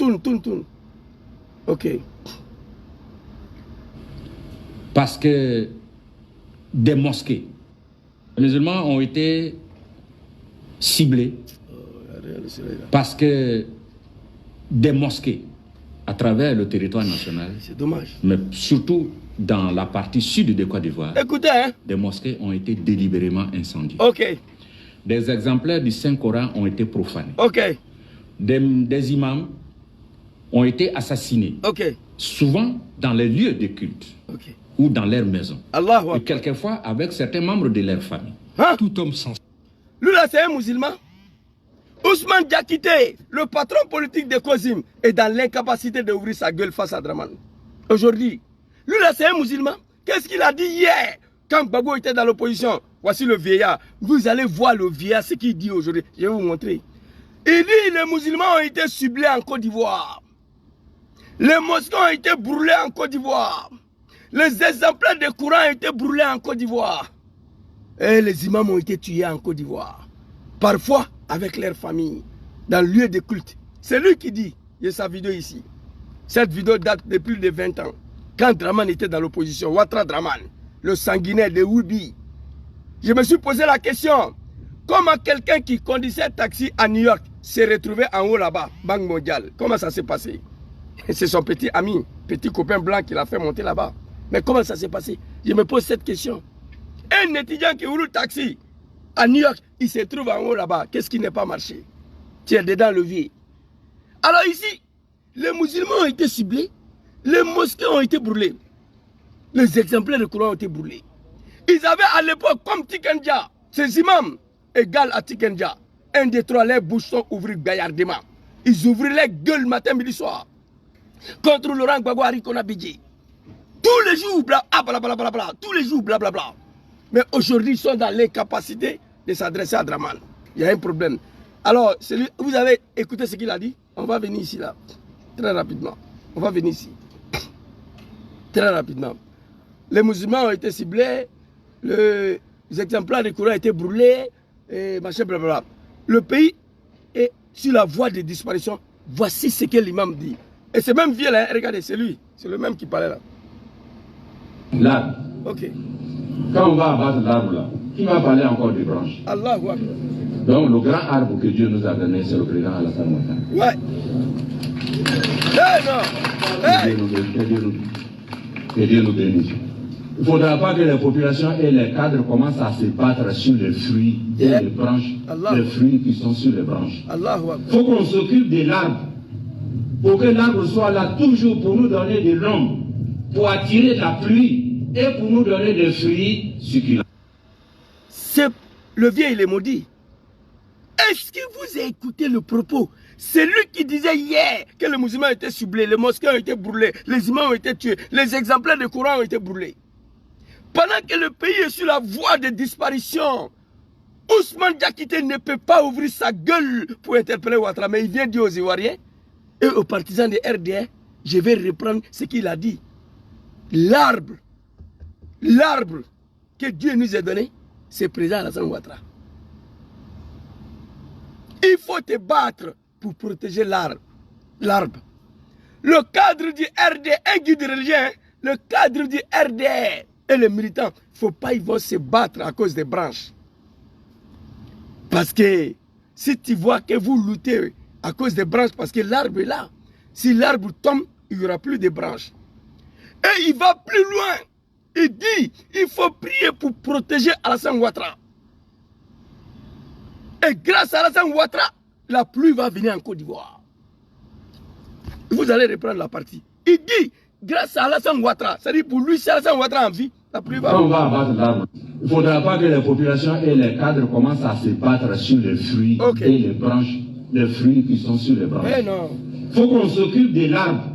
Ok. Parce que des mosquées musulmans ont été ciblés. Parce que des mosquées à travers le territoire national, c'est dommage, mais surtout dans la partie sud de Côte d'Ivoire, écoutez, hein? des mosquées ont été délibérément incendiées. Ok. Des exemplaires du Saint-Coran ont été profanés. Ok. Des imams ont été assassinés. Ok. Souvent dans les lieux de culte. Ok. Ou dans leur maison. Allahu Et quelquefois avec certains membres de leur famille. Hein? Tout homme sans... Lui là c'est un musulman. Ousmane Diakité, le patron politique de Kozim, est dans l'incapacité d'ouvrir sa gueule face à Dramane. Aujourd'hui, lui là c'est un musulman. Qu'est-ce qu'il a dit hier quand Gbagbo était dans l'opposition? Voici le vieillard. Vous allez voir le vieillard, ce qu'il dit aujourd'hui. Je vais vous montrer. Il dit les musulmans ont été ciblés en Côte d'Ivoire. Les mosquées ont été brûlés en Côte d'Ivoire. Les exemplaires de Coran ont été brûlés en Côte d'Ivoire. Et les imams ont été tués en Côte d'Ivoire. Parfois avec leur famille, dans le lieu de culte. C'est lui qui dit, il y a sa vidéo ici. Cette vidéo date de plus de 20 ans. Quand Dramane était dans l'opposition, Ouattara Dramane, le sanguinaire de Woubi. Je me suis posé la question, comment quelqu'un qui conduisait un taxi à New York s'est retrouvé en haut là-bas, Banque mondiale? Comment ça s'est passé? C'est son petit ami, petit copain blanc qui l'a fait monter là-bas. Mais comment ça s'est passé? Je me pose cette question. Un étudiant qui roule le taxi à New York, il se trouve en haut là-bas. Qu'est-ce qui n'est pas marché? Tiens, dedans le levier. Alors ici, les musulmans ont été ciblés, les mosquées ont été brûlées, les exemplaires de Coran ont été brûlés. Ils avaient à l'époque, comme Tikenja, ces imams, égal à Tikenja, un des trois, les bouches sont ouvertes gaillardement. Ils ouvraient les gueules matin, midi, soir. Contre Laurent Gbagbo Harikona Bidji. Tous les jours, blablabla, tous les jours, blablabla. Mais aujourd'hui, ils sont dans l'incapacité de s'adresser à Dramane. Il y a un problème. Alors, vous avez écouté ce qu'il a dit? On va venir ici, là. Très rapidement. On va venir ici. Très rapidement. Les musulmans ont été ciblés. Les exemplaires de Coran ont été brûlés. Et machin, blablabla. Le pays est sur la voie de disparition. Voici ce que l'imam dit. Et c'est même vieux, là. Regardez, c'est lui. C'est le même qui parlait là. L'arbre. Ok. Quand on va abattre l'arbre là, qui va parler encore des branches? Allahu Akbar. Donc le grand arbre que Dieu nous a donné, c'est le président Alassane Ouattara. Ouais. Hey, non. Hey. Que Dieu nous bénisse. Il ne faudra pas que les populations et les cadres commencent à se battre sur les fruits et les branches, les fruits qui sont sur les branches. Il faut qu'on s'occupe de l'arbre, pour que l'arbre soit là toujours pour nous donner de l'ombre, pour attirer la pluie et pour nous donner des fruits succulents. Le vieux, il est maudit. Est-ce que vous avez écouté le propos? C'est lui qui disait hier que les musulmans étaient ciblés, les mosquées ont été brûlées, les imams ont été tués, les exemplaires de Coran ont été brûlés. Pendant que le pays est sur la voie de disparition, Ousmane Diakité ne peut pas ouvrir sa gueule pour interpeller Ouattara, mais il vient dire aux Ivoiriens et aux partisans de RDR, je vais reprendre ce qu'il a dit. L'arbre que Dieu nous a donné, c'est président Alassane Ouattara. Il faut te battre pour protéger l'arbre. Le cadre du RDR, un guide religieux, le cadre du RDR et les militants, il ne faut pas ils vont se battre à cause des branches. Parce que si tu vois que vous luttez à cause des branches, parce que l'arbre est là, si l'arbre tombe, il n'y aura plus de branches. Et il va plus loin. Il dit, il faut prier pour protéger Alassane Ouattara. Et grâce à Alassane Ouattara, la pluie va venir en Côte d'Ivoire. Vous allez reprendre la partie. Il dit, grâce à Alassane Ouattara, c'est-à-dire pour lui, si Alassane Ouattara en vie, la pluie va venir. On va abattre l'arbre. Il ne faudra pas que les populations et les cadres commencent à se battre sur les fruits et les branches, les fruits qui sont sur les branches. Il faut qu'on s'occupe de l'arbre,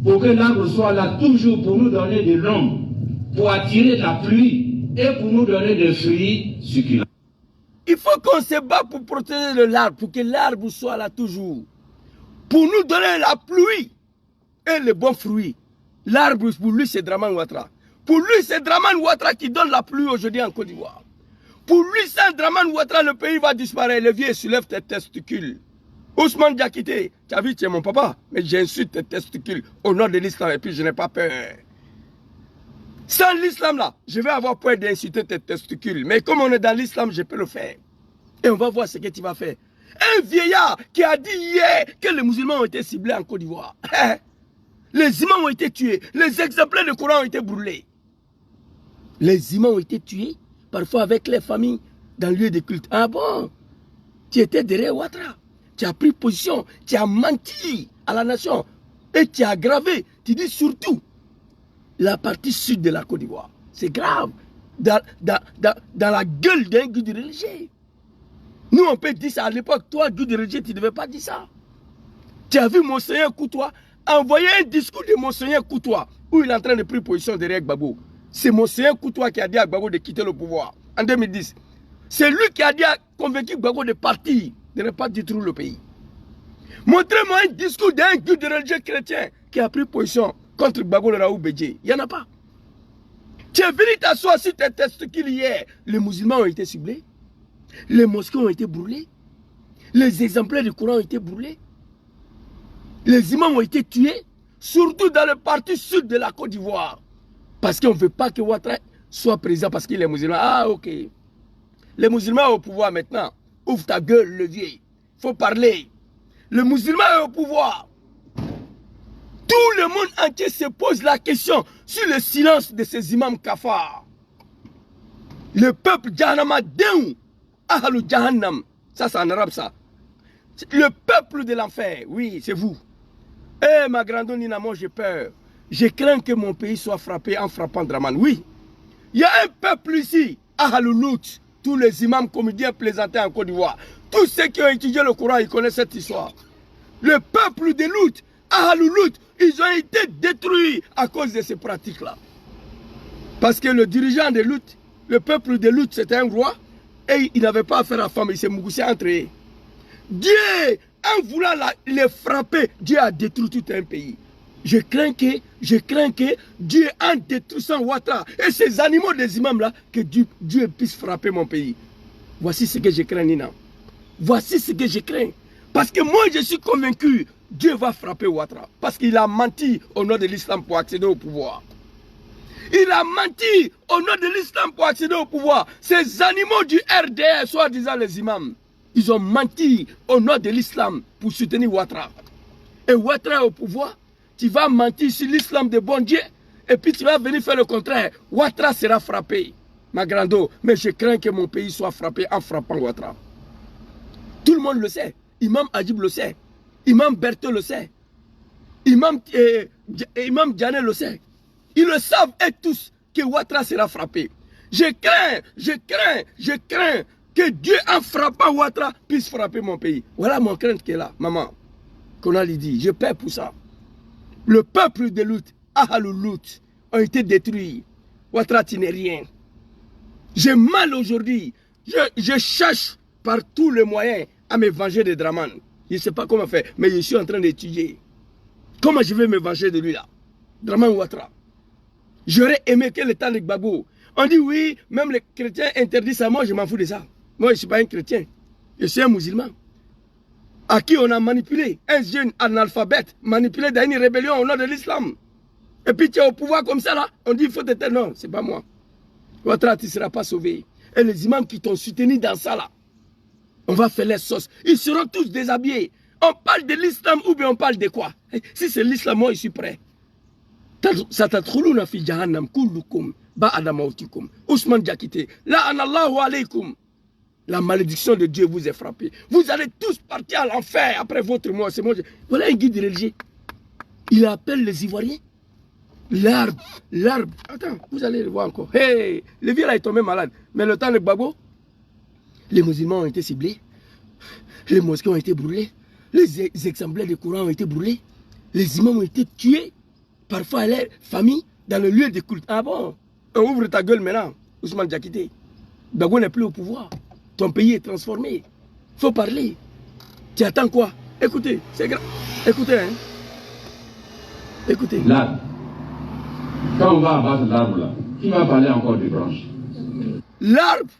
pour que l'arbre soit là toujours pour nous donner de l'ombre, pour attirer la pluie et pour nous donner des fruits succulents. Il faut qu'on se bat pour protéger l'arbre, pour que l'arbre soit là toujours. Pour nous donner la pluie et les bons fruits. L'arbre, pour lui, c'est Dramane Ouattara. Pour lui, c'est Dramane Ouattara qui donne la pluie aujourd'hui en Côte d'Ivoire. Pour lui, sans Draman Ouattara, le pays va disparaître. Le vieux soulève tes testicules. Ousmane Diakité, tu as vu, tu es mon papa, mais j'insulte tes testicules au nom de l'islam et puis je n'ai pas peur. Sans l'islam là, je vais avoir peur d'insulter tes testicules. Mais comme on est dans l'islam, je peux le faire. Et on va voir ce que tu vas faire. Un vieillard qui a dit hier que les musulmans ont été ciblés en Côte d'Ivoire. Les imams ont été tués. Les exemplaires de Coran ont été brûlés. Les imams ont été tués, parfois avec les familles, dans le lieu de culte. Ah bon? Tu étais derrière Ouattara. Tu as pris position. Tu as menti à la nation. Et tu as aggravé. Tu dis surtout la partie sud de la Côte d'Ivoire. C'est grave. Dans la gueule d'un guide religieux. Nous, on peut dire ça à l'époque. Toi, guide religieux, tu ne devais pas dire ça. Tu as vu Monseigneur Koutoua envoyer un discours de Monseigneur Koutoua où il est en train de prendre position derrière Gbagbo. C'est Monseigneur Koutoua qui a dit à Gbagbo de quitter le pouvoir en 2010. C'est lui qui a dit à convaincu Gbagbo de partir, de ne pas détruire le pays. Montrez-moi un discours d'un guide religieux chrétien qui a pris position contre Gbagbo de Raoult Bédié. Il n'y en a pas. Tu es venu t'asseoir sur tes testicules hier. Les musulmans ont été ciblés. Les mosquées ont été brûlées. Les exemplaires du Coran ont été brûlés. Les imams ont été tués, surtout dans le parti sud de la Côte d'Ivoire. Parce qu'on ne veut pas que Ouattara soit président parce qu'il est musulman. Ah, ok. Les musulmans au pouvoir maintenant. Ouvre ta gueule, le vieux. Il faut parler. Le musulman est au pouvoir. Tout le monde entier se pose la question sur le silence de ces imams kafards. Le peuple Jahannama Deun, Ahalou Jahannam, ça c'est en arabe ça. Le peuple de l'enfer, oui, c'est vous. Eh ma grande Nina, moi j'ai peur. Je crains que mon pays soit frappé en frappant Draman. Oui, il y a un peuple ici, Ahalou Lout, tous les imams comédiens plaisantés en Côte d'Ivoire. Tous ceux qui ont étudié le Coran, ils connaissent cette histoire. Le peuple de Lout, Ahalou Lout, ils ont été détruits à cause de ces pratiques-là. Parce que le dirigeant de Lout, le peuple de Lout, c'était un roi, et il n'avait pas affaire à la femme, il s'est mougoussé entre eux. Dieu, en voulant les frapper, Dieu a détruit tout un pays. Je crains que Dieu, en détruisant Ouattara et ces animaux des imams là, que Dieu puisse frapper mon pays. Voici ce que je crains, Nina. Voici ce que je crains. Parce que moi, je suis convaincu, Dieu va frapper Ouattara. Parce qu'il a menti au nom de l'islam pour accéder au pouvoir. Il a menti au nom de l'islam pour accéder au pouvoir. Ces animaux du RDR, soi-disant les imams, ils ont menti au nom de l'islam pour soutenir Ouattara. Et Ouattara au pouvoir, tu vas mentir sur l'islam de bon Dieu, et puis tu vas venir faire le contraire. Ouattara sera frappé, ma grande. Mais je crains que mon pays soit frappé en frappant Ouattara. Tout le monde le sait. Imam Adjib le sait. Imam Berthe le sait. Imam Diané le sait. Ils le savent et tous que Ouattara sera frappé. Je crains que Dieu en frappant Ouattara puisse frapper mon pays. Voilà mon crainte qui est là, maman. Qu'on a dit, je paie pour ça. Le peuple de Lout, Ahalou Lout, ont été détruits. Ouattara, tu n'es rien. J'ai mal aujourd'hui. Je cherche par tous les moyens à me venger de Draman. Je ne sais pas comment faire, mais je suis en train d'étudier. Comment je vais me venger de lui là? Draman Ouattara. J'aurais aimé que le temps de Gbagbo. On dit oui, même les chrétiens interdisent ça. Moi, je m'en fous de ça. Moi, je ne suis pas un chrétien. Je suis un musulman. À qui on a manipulé. Un jeune analphabète manipulé dans une rébellion au nom de l'islam. Et puis tu es au pouvoir comme ça là. On dit il faut t'éteindre. Non, ce n'est pas moi. Ouattara, tu ne seras pas sauvé. Et les imams qui t'ont soutenu dans ça là, on va faire les sauces. Ils seront tous déshabillés. On parle de l'islam ou bien on parle de quoi? Si c'est l'islam, moi je suis prêt. Satatkhuluna fi jahannam kullukum ba'da mautikum. Ousmane Diakité, la anallahu alaykum. La malédiction de Dieu vous est frappée. Vous allez tous partir à l'enfer après votre mort. C'est moi. Voilà un guide religieux. Il appelle les Ivoiriens l'arbre. Attends, vous allez le voir encore. Hey, le vieux là est tombé malade. Mais le temps de Gbagbo, les musulmans ont été ciblés. Les mosquées ont été brûlées. Les exemplaires de Coran ont été brûlés. Les imams ont été tués. Parfois, les familles dans le lieu de culte. Ah bon? On ouvre ta gueule maintenant, Ousmane Diakité. Gbagbo n'est plus au pouvoir. Ton pays est transformé. Il faut parler. Tu attends quoi? Écoutez, c'est grave. Écoutez, hein. Écoutez. L'arbre. Quand on va abattre l'arbre là, qui va parler encore des branches? L'arbre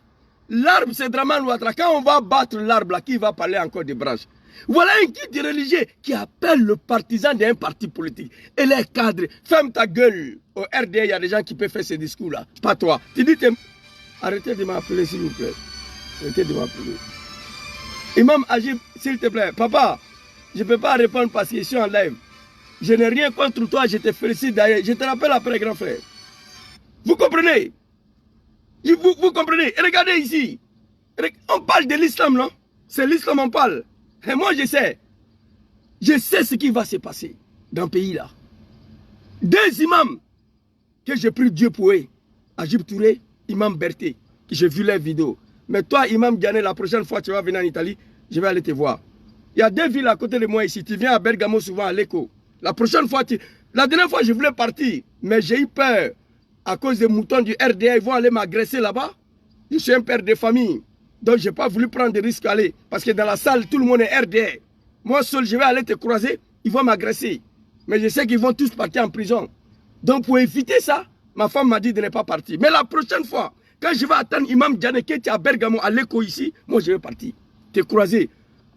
L'arbre, c'est Draman Ouattara. Quand on va battre l'arbre, là, qui va parler encore des branches? Voilà un guide religieux qui appelle le partisan d'un parti politique. Et les cadres, ferme ta gueule. Au RDA, il y a des gens qui peuvent faire ces discours-là. Pas toi. Tu dis, arrêtez de m'appeler, s'il vous plaît. Arrêtez de m'appeler. Imam Agib, s'il te plaît. Papa, je ne peux pas répondre parce que je suis en live. Je n'ai rien contre toi, je te félicite d'ailleurs. Je te rappelle après, grand frère. Vous comprenez? Vous comprenez? Regardez ici. On parle de l'islam, non? C'est l'islam on parle. Et moi, je sais ce qui va se passer dans le pays là. Deux imams que j'ai pris Dieu pour eux. Agib Touré, Imam Berté, que j'ai vu les vidéos. Mais toi, Imam Ghané, la prochaine fois tu vas venir en Italie, je vais aller te voir. Il y a deux villes à côté de moi ici. Tu viens à Bergamo souvent à l'Eco. La prochaine fois, la dernière fois, je voulais partir, mais j'ai eu peur. À cause des moutons du RDA, ils vont aller m'agresser là-bas. Je suis un père de famille. Donc, je n'ai pas voulu prendre de risques à aller. Parce que dans la salle, tout le monde est RDA. Moi seul, je vais aller te croiser. Ils vont m'agresser. Mais je sais qu'ils vont tous partir en prison. Donc, pour éviter ça, ma femme m'a dit de ne pas partir. Mais la prochaine fois, quand je vais attendre Imam Djane qui est à Bergamo, à l'Eco ici, moi, je vais partir. Te croiser.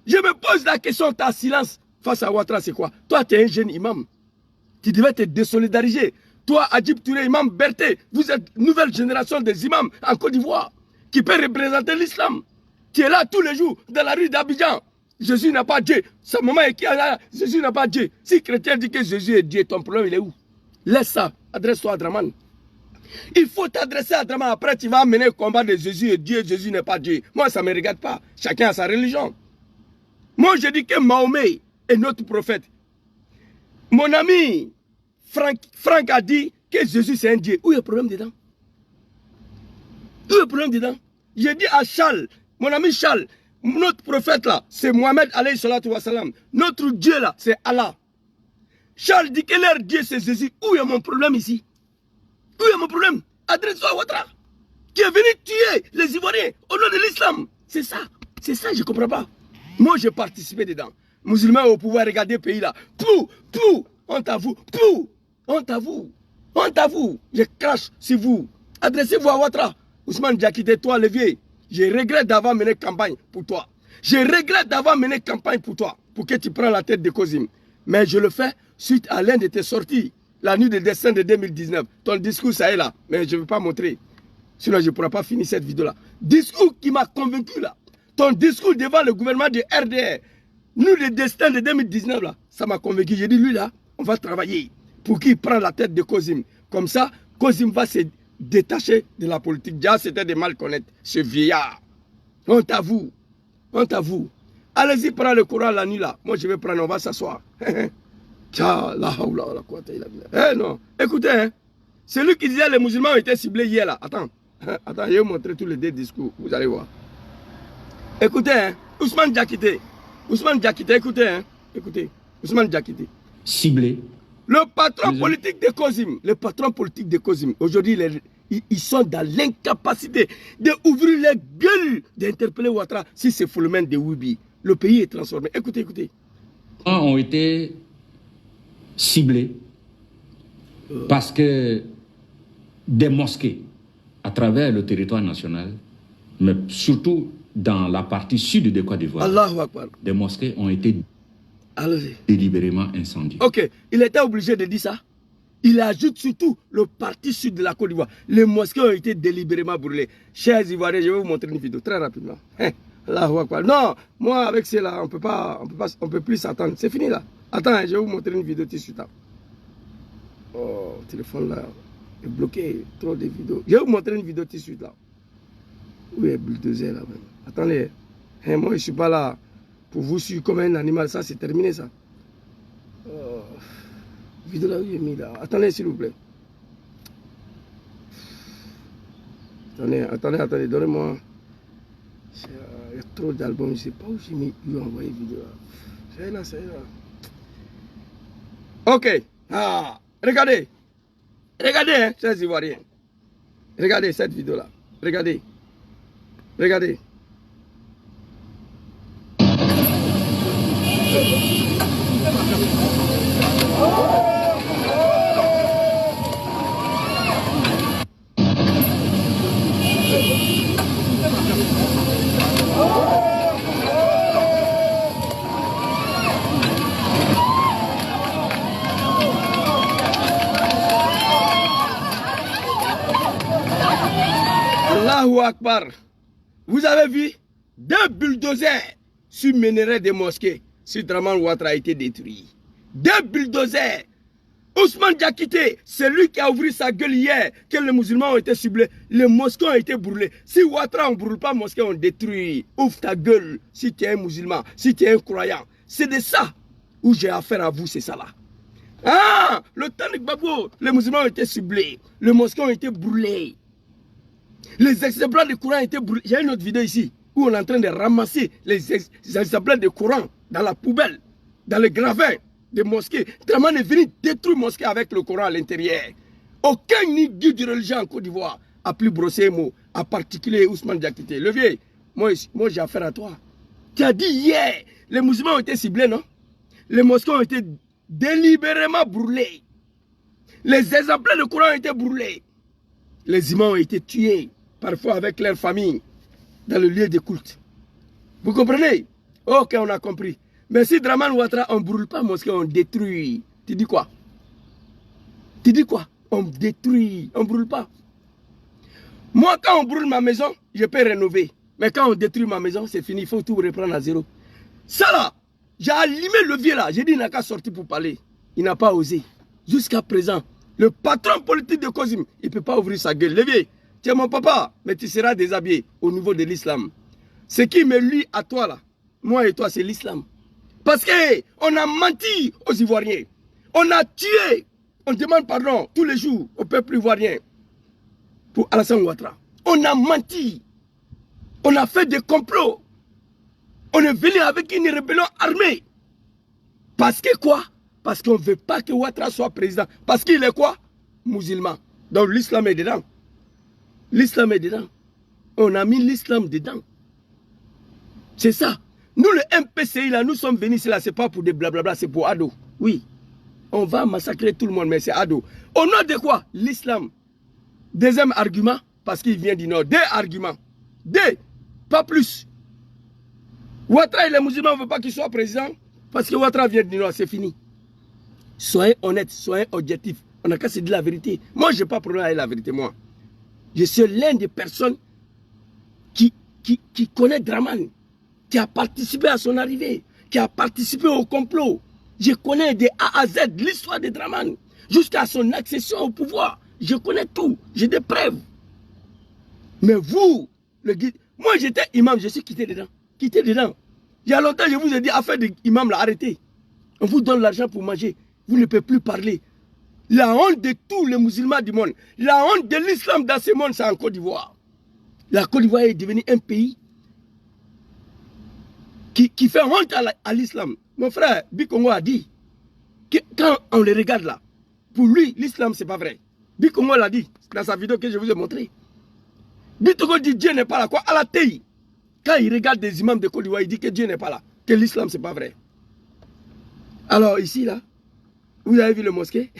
Je me pose la question, ta silence face à Ouattara, c'est quoi? Toi, tu es un jeune imam. Tu devais te désolidariser. Toi, Agib Touré, Imam Berté, vous êtes une nouvelle génération des imams en Côte d'Ivoire qui peut représenter l'islam. Tu es là tous les jours dans la rue d'Abidjan. Jésus n'a pas Dieu. Sa maman est qui là? Jésus n'a pas Dieu. Si le chrétien dit que Jésus est Dieu, ton problème il est où? Laisse ça. Adresse-toi à Draman. Il faut t'adresser à Draman. Après, tu vas mener le combat de Jésus est Dieu, Jésus n'est pas Dieu. Moi, ça ne me regarde pas. Chacun a sa religion. Moi, je dis que Mahomet est notre prophète. Mon ami Franck a dit que Jésus c'est un Dieu. Où est le problème dedans? Où est le problème dedans? J'ai dit à Charles, mon ami Charles, notre prophète là, c'est Mohamed alayhi salatu wa salam. Notre Dieu là, c'est Allah. Charles dit que leur Dieu c'est Jésus. Où est mon problème ici? Où est mon problème? Adresse-toi à Ouattara, qui est venu tuer les Ivoiriens au nom de l'islam. C'est ça, je ne comprends pas. Moi, j'ai participé dedans. Musulmans au pouvoir, regardez le pays là. Pou, honte à vous, pou, honte à vous, honte à vous. Je crache sur vous. Adressez-vous à Ouattara. Ousmane Diakité, toi, le vieux, je regrette d'avoir mené campagne pour toi. Je regrette d'avoir mené campagne pour toi, pour que tu prennes la tête de Kozim. Mais je le fais suite à l'un de tes sorties, la nuit de décembre de 2019. Ton discours, ça est là, mais je ne vais pas montrer. Sinon, je ne pourrai pas finir cette vidéo-là. Discours qui m'a convaincu là. Ton discours devant le gouvernement de RDR, nous, le destin de 2019, là, ça m'a convaincu. J'ai dit, lui, là, on va travailler pour qu'il prenne la tête de Kozim. Comme ça, Kozim va se détacher de la politique. Déjà, c'était de mal connaître ce vieillard. Honte à vous. Honte à vous. Allez-y, prends le courant la nuit, là. Moi, je vais prendre, on va s'asseoir. Non. Écoutez, hein. Celui qui disait que les musulmans ont été ciblés hier, là. Attends, je vais vous montrer tous les deux discours. Vous allez voir. Écoutez, hein. Ousmane Diakité, écoutez, hein. Écoutez, Ousmane Diakité. Ciblé. Le patron politique de Kozim, aujourd'hui, ils sont dans l'incapacité d'ouvrir les gueules, d'interpeller Ouattara si c'est Foulmen de Woubi. Le pays est transformé. Écoutez. Ont été ciblés parce que des mosquées à travers le territoire national, mais surtout dans la partie sud de Côte d'Ivoire, des mosquées ont été délibérément incendiées. Ok, il était obligé de dire ça. Il ajoute surtout le parti sud de la Côte d'Ivoire. Les mosquées ont été délibérément brûlées. Chers Ivoiriens, je vais vous montrer une vidéo très rapidement. Non, moi avec cela, on peut plus s'attendre. C'est fini là. Attends, je vais vous montrer une vidéo tout de suite. Là. Oh, le téléphone là est bloqué, trop de vidéos. Je vais vous montrer une vidéo tout de suite là. Où est le bulldozer là même? Attendez, moi je ne suis pas là pour vous suivre comme un animal, ça c'est terminé ça. Oh, vidéo là où j'ai mis là. Attendez s'il vous plaît. Attendez, donnez-moi. Il y a trop d'albums, je ne sais pas où j'ai mis, où j'ai envoyé vidéo là. C'est là. Ok. Regardez, hein, chers Ivoiriens. Regardez cette vidéo là. Regardez. Allahu Akbar. Vous avez vu 2 bulldozers sur Ménéré des mosquées. Si Draman Ouattara a été détruit. 2 bulldozers. Ousmane Diakité, c'est lui qui a ouvert sa gueule hier, que les musulmans ont été ciblés, les mosquées ont été brûlés. Si Ouattara, on ne brûle pas les mosquées, on détruit. Ouvre ta gueule si tu es un musulman, si tu es un croyant. C'est de ça où j'ai affaire à vous, c'est ça là. Ah, le Tanik Babo, les musulmans ont été ciblés, les mosquées ont été brûlées. Les exemplaires de Coran ont été brûlés. Il y a une autre vidéo ici où on est en train de ramasser les exemplaires de Coran dans la poubelle, dans les gravins des mosquées. Draman est venu détruire les mosquées avec le Coran à l'intérieur. Aucun ni guide de religion en Côte d'Ivoire a pu brosser un mot, en particulier Ousmane Diakité. Le vieux, moi j'ai affaire à toi. Tu as dit hier, les musulmans ont été ciblés, non? Les mosquées ont été délibérément brûlés. Les exemplaires de Coran ont été brûlés. Les imams ont été tués, parfois avec leur famille, dans le lieu de culte. Vous comprenez? Ok, on a compris. Mais si Draman Ouattara, on ne brûle pas mosquée, on détruit. Tu dis quoi? Tu dis quoi? On détruit, on ne brûle pas. Moi, quand on brûle ma maison, je peux rénover. Mais quand on détruit ma maison, c'est fini, il faut tout reprendre à zéro. Ça là, j'ai allumé le vieux là, j'ai dit il n'a qu'à sortir pour parler. Il n'a pas osé. Jusqu'à présent, le patron politique de Kozim, il ne peut pas ouvrir sa gueule. Le vieux, tu es mon papa, mais tu seras déshabillé au niveau de l'islam. Ce qui me lie à toi là, moi et toi, c'est l'islam. Parce qu'on a menti aux Ivoiriens. On a tué, on demande pardon tous les jours au peuple ivoirien pour Alassane Ouattara. On a menti. On a fait des complots. On est venu avec une rébellion armée. Parce que quoi? Parce qu'on ne veut pas que Ouattara soit président. Parce qu'il est quoi? Musulman. Donc l'islam est dedans. L'islam est dedans. On a mis l'islam dedans. C'est ça. Nous, le MPCI, là, nous sommes venus ici, là, ce n'est pas pour des blablabla, c'est pour Ado. Oui. On va massacrer tout le monde, mais c'est Ado. Au nom de quoi? L'islam. Deuxième argument, parce qu'il vient du Nord. 2 arguments. 2, pas plus. Ouattara et les musulmans ne veulent pas qu'il soit président, parce que Ouattara vient du Nord, c'est fini. Soyez honnêtes, soyez objectifs. On n'a qu'à se dire la vérité. Moi, je n'ai pas de problème avec la vérité, moi. Je suis l'un des personnes qui connaît Draman, qui a participé à son arrivée, qui a participé au complot. Je connais de A à Z l'histoire de Draman, jusqu'à son accession au pouvoir. Je connais tout, j'ai des preuves. Mais vous, le guide, moi j'étais imam, je suis quitté dedans. Quitté dedans. Il y a longtemps, je vous ai dit, affaire d'imam, arrêtez. On vous donne l'argent pour manger. Vous ne pouvez plus parler. La honte de tous les musulmans du monde, la honte de l'islam dans ce monde, c'est en Côte d'Ivoire. La Côte d'Ivoire est devenue un pays qui fait honte à l'islam. Mon frère Bikongo a dit que quand on le regarde là, pour lui, l'islam, c'est pas vrai. Bikongo l'a dit dans sa vidéo que je vous ai montré. Bikongo dit Dieu n'est pas là. Quoi? À la télé, quand il regarde des imams de Côte d'Ivoire, il dit que Dieu n'est pas là, que l'islam, c'est pas vrai. Alors ici, là, vous avez vu le mosquée?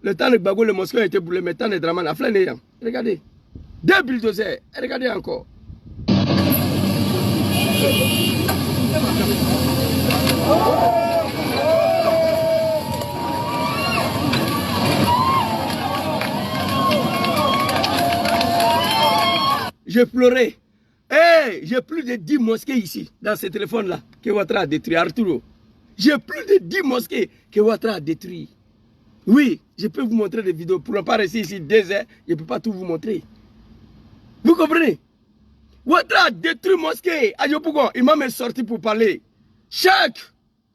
Le temps de Gbagbo, le mosquée a été brûlé, mais le temps de Draman a flâné. Regardez. 2 bulldozers. Regardez encore. Je pleurais. Hey, j'ai plus de 10 mosquées ici, dans ce téléphone-là, que Ouattara a détruit, Arturo. J'ai plus de 10 mosquées que Ouattara a détruit. Oui, je peux vous montrer des vidéos. Pour ne pas rester ici 2 heures, je ne peux pas tout vous montrer. Vous comprenez? Ouattara a détruit mosquée. Ayopougon, imam est sorti pour parler. Cheikh